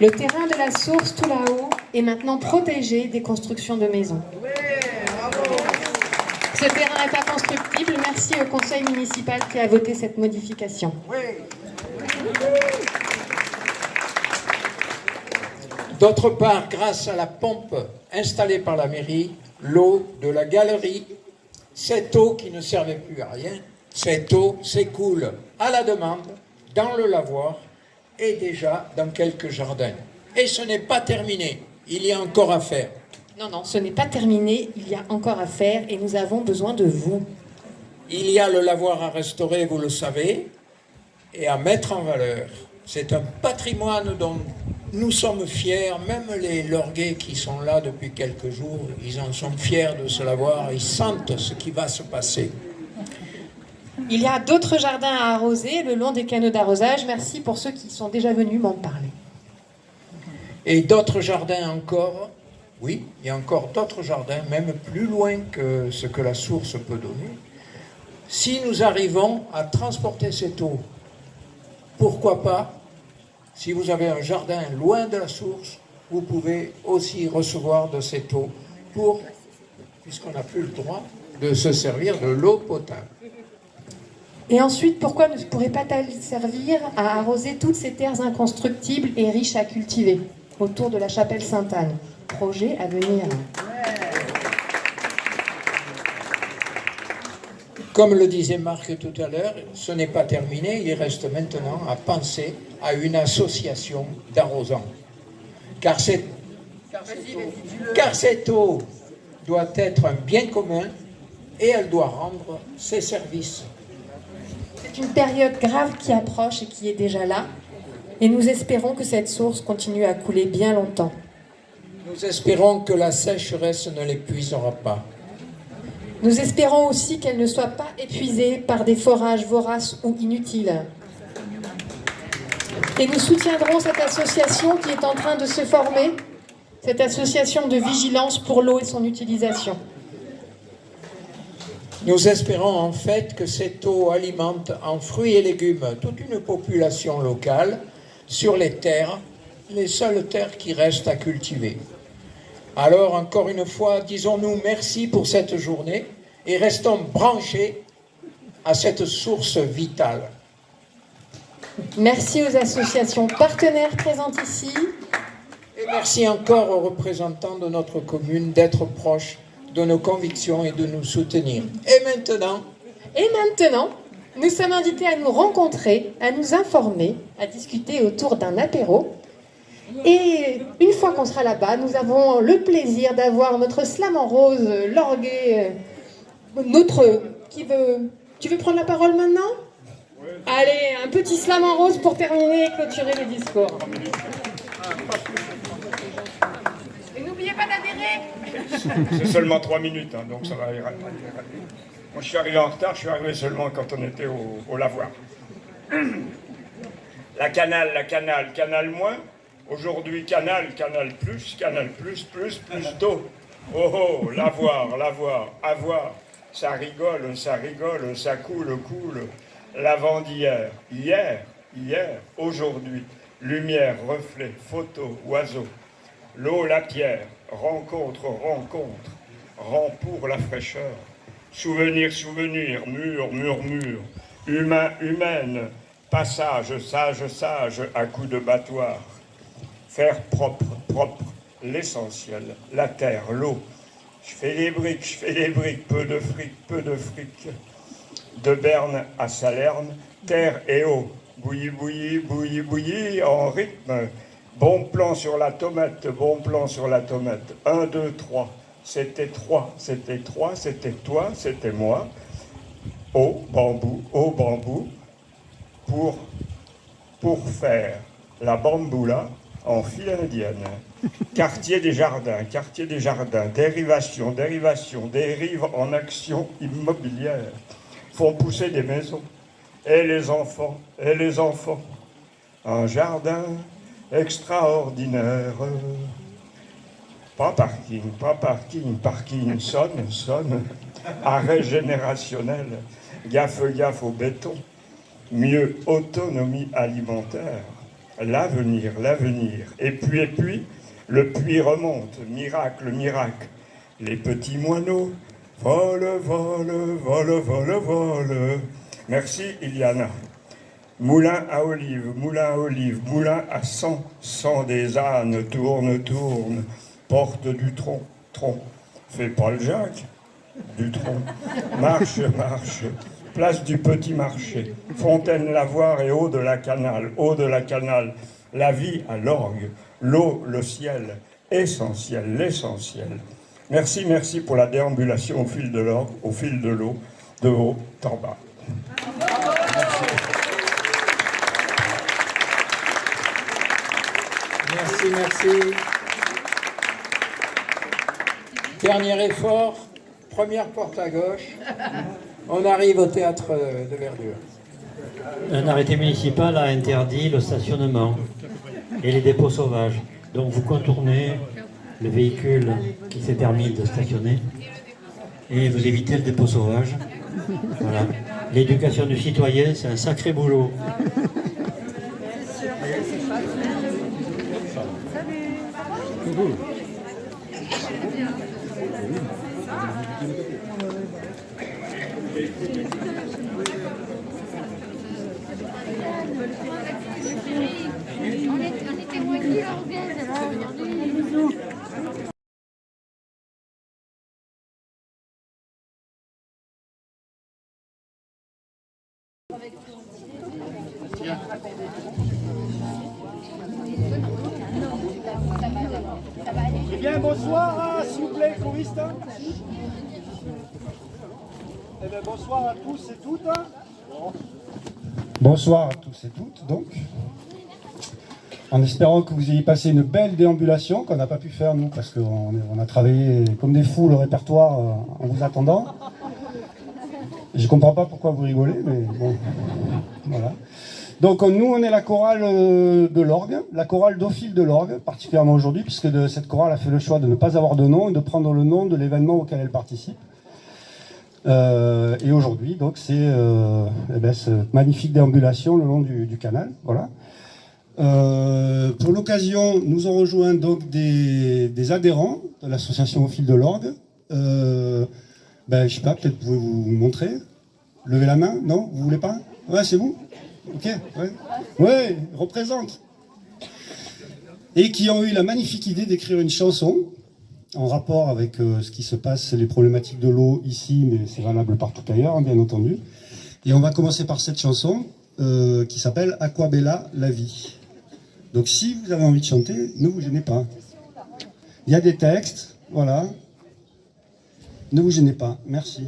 Le terrain de la source tout là-haut est maintenant protégé des constructions de maisons. Ce terrain n'est pas constructible. Merci au conseil municipal qui a voté cette modification. D'autre part, grâce à la pompe installée par la mairie, l'eau de la galerie, cette eau qui ne servait plus à rien, cette eau s'écoule à la demande dans le lavoir et déjà dans quelques jardins. Et ce n'est pas terminé, il y a encore à faire. Non, non, ce n'est pas terminé, il y a encore à faire et nous avons besoin de vous. Il y a le lavoir à restaurer, vous le savez, et à mettre en valeur. C'est un patrimoine dont nous sommes fiers, même les Lorguais qui sont là depuis quelques jours, ils en sont fiers de ce lavoir, ils sentent ce qui va se passer. Il y a d'autres jardins à arroser le long des canaux d'arrosage. Merci pour ceux qui sont déjà venus m'en parler. Et d'autres jardins encore, oui, il y a encore d'autres jardins, même plus loin que ce que la source peut donner. Si nous arrivons à transporter cette eau, pourquoi pas, si vous avez un jardin loin de la source, vous pouvez aussi recevoir de cette eau pour, puisqu'on n'a plus le droit de se servir de l'eau potable. Et ensuite, pourquoi ne pourrait pas-t-elle servir à arroser toutes ces terres inconstructibles et riches à cultiver autour de la chapelle Sainte-Anne? Projet à venir. Comme le disait Marc tout à l'heure, ce n'est pas terminé, il reste maintenant à penser à une association d'arrosants. Car cette eau doit être un bien commun et elle doit rendre ses services. C'est une période grave qui approche et qui est déjà là. Et nous espérons que cette source continue à couler bien longtemps. Nous espérons que la sécheresse ne l'épuisera pas. Nous espérons aussi qu'elle ne soit pas épuisée par des forages voraces ou inutiles. Et nous soutiendrons cette association qui est en train de se former, cette association de vigilance pour l'eau et son utilisation. Nous espérons en fait que cette eau alimente en fruits et légumes toute une population locale sur les terres, les seules terres qui restent à cultiver. Alors encore une fois, disons-nous merci pour cette journée et restons branchés à cette source vitale. Merci aux associations partenaires présentes ici. Et merci encore aux représentants de notre commune d'être proches de nos convictions et de nous soutenir. Et maintenant, nous sommes invités à nous rencontrer, à nous informer, à discuter autour d'un apéro. Et une fois qu'on sera là-bas, nous avons le plaisir d'avoir notre slam en rose, l'orguet, Tu veux prendre la parole maintenant ? Allez, un petit slam en rose pour terminer et clôturer le discours. Et n'oubliez pas d'adhérer. C'est seulement 3 minutes, hein, donc ça va aller rapide. Moi, je suis arrivé en retard, je suis arrivé seulement quand on était au lavoir. La canal moins. Aujourd'hui, canal plus d'eau. Oh, lavoir, avoir. Ça rigole, ça coule. L'avant d'hier, hier, aujourd'hui. Lumière, reflet, photo, oiseau. L'eau, la pierre, rencontre, rend pour la fraîcheur. Souvenir, mur, humaine, passage, sage, à coups de battoir. Faire propre, l'essentiel, la terre, l'eau. Je fais des briques, peu de fric. De Berne à Salerne, terre et eau. Bouilli, en rythme. Bon plan sur la tomate. 1, 2, 3. C'était toi, c'était moi. Au bambou, pour faire la bamboula en file indienne. Quartier des jardins, dérivation, dérive en action immobilière. Font pousser des maisons. Et les enfants. Un jardin extraordinaire. Pas parking, sonne. Arrêt générationnel. Gaffe au béton. Mieux autonomie alimentaire. L'avenir. Et puis, le puits remonte. Miracle. Les petits moineaux volent. Merci, Iliana. Moulin à olive, moulin à sang des ânes, tourne, porte du tronc, fais pas le Jacques, du tronc, marche, place du petit marché, fontaine lavoir et eau de la canal, la vie à l'orgue, l'eau, le ciel, essentiel, l'essentiel. Merci pour la déambulation au fil de l'orgue, au fil de l'eau, de haut en bas. Merci. Dernier effort, première porte à gauche. On arrive au théâtre de Verdure. Un arrêté municipal a interdit le stationnement et les dépôts sauvages. Donc vous contournez le véhicule qui s'est permis de stationner et vous évitez le dépôt sauvage. Voilà. L'éducation du citoyen, c'est un sacré boulot. Eh bien, bonsoir, s'il vous plaît, choriste. Eh bien, bonsoir à tous et toutes. Bonsoir à tous et toutes, donc. En espérant que vous ayez passé une belle déambulation, qu'on n'a pas pu faire, nous, parce qu'on a travaillé comme des fous le répertoire en vous attendant. Je ne comprends pas pourquoi vous rigolez, mais bon, voilà. Donc nous, on est la chorale de l'orgue, la chorale d'Ophile de l'orgue, particulièrement aujourd'hui, puisque cette chorale a fait le choix de ne pas avoir de nom et de prendre le nom de l'événement auquel elle participe. Et aujourd'hui, donc, c'est cette magnifique déambulation le long du canal. Voilà. Pour l'occasion, nous ont rejoint donc des adhérents de l'association Au fil de l'orgue. Je sais pas, peut-être pouvez-vous montrer. Levez la main, non? Vous voulez pas? Ouais, c'est vous? Ok, ouais, représente. Et qui ont eu la magnifique idée d'écrire une chanson en rapport avec ce qui se passe, les problématiques de l'eau ici, mais c'est valable partout ailleurs, hein, bien entendu. Et on va commencer par cette chanson qui s'appelle Aqua Bella la vie. Donc si vous avez envie de chanter, ne vous gênez pas. Il y a des textes, voilà. Ne vous gênez pas, merci.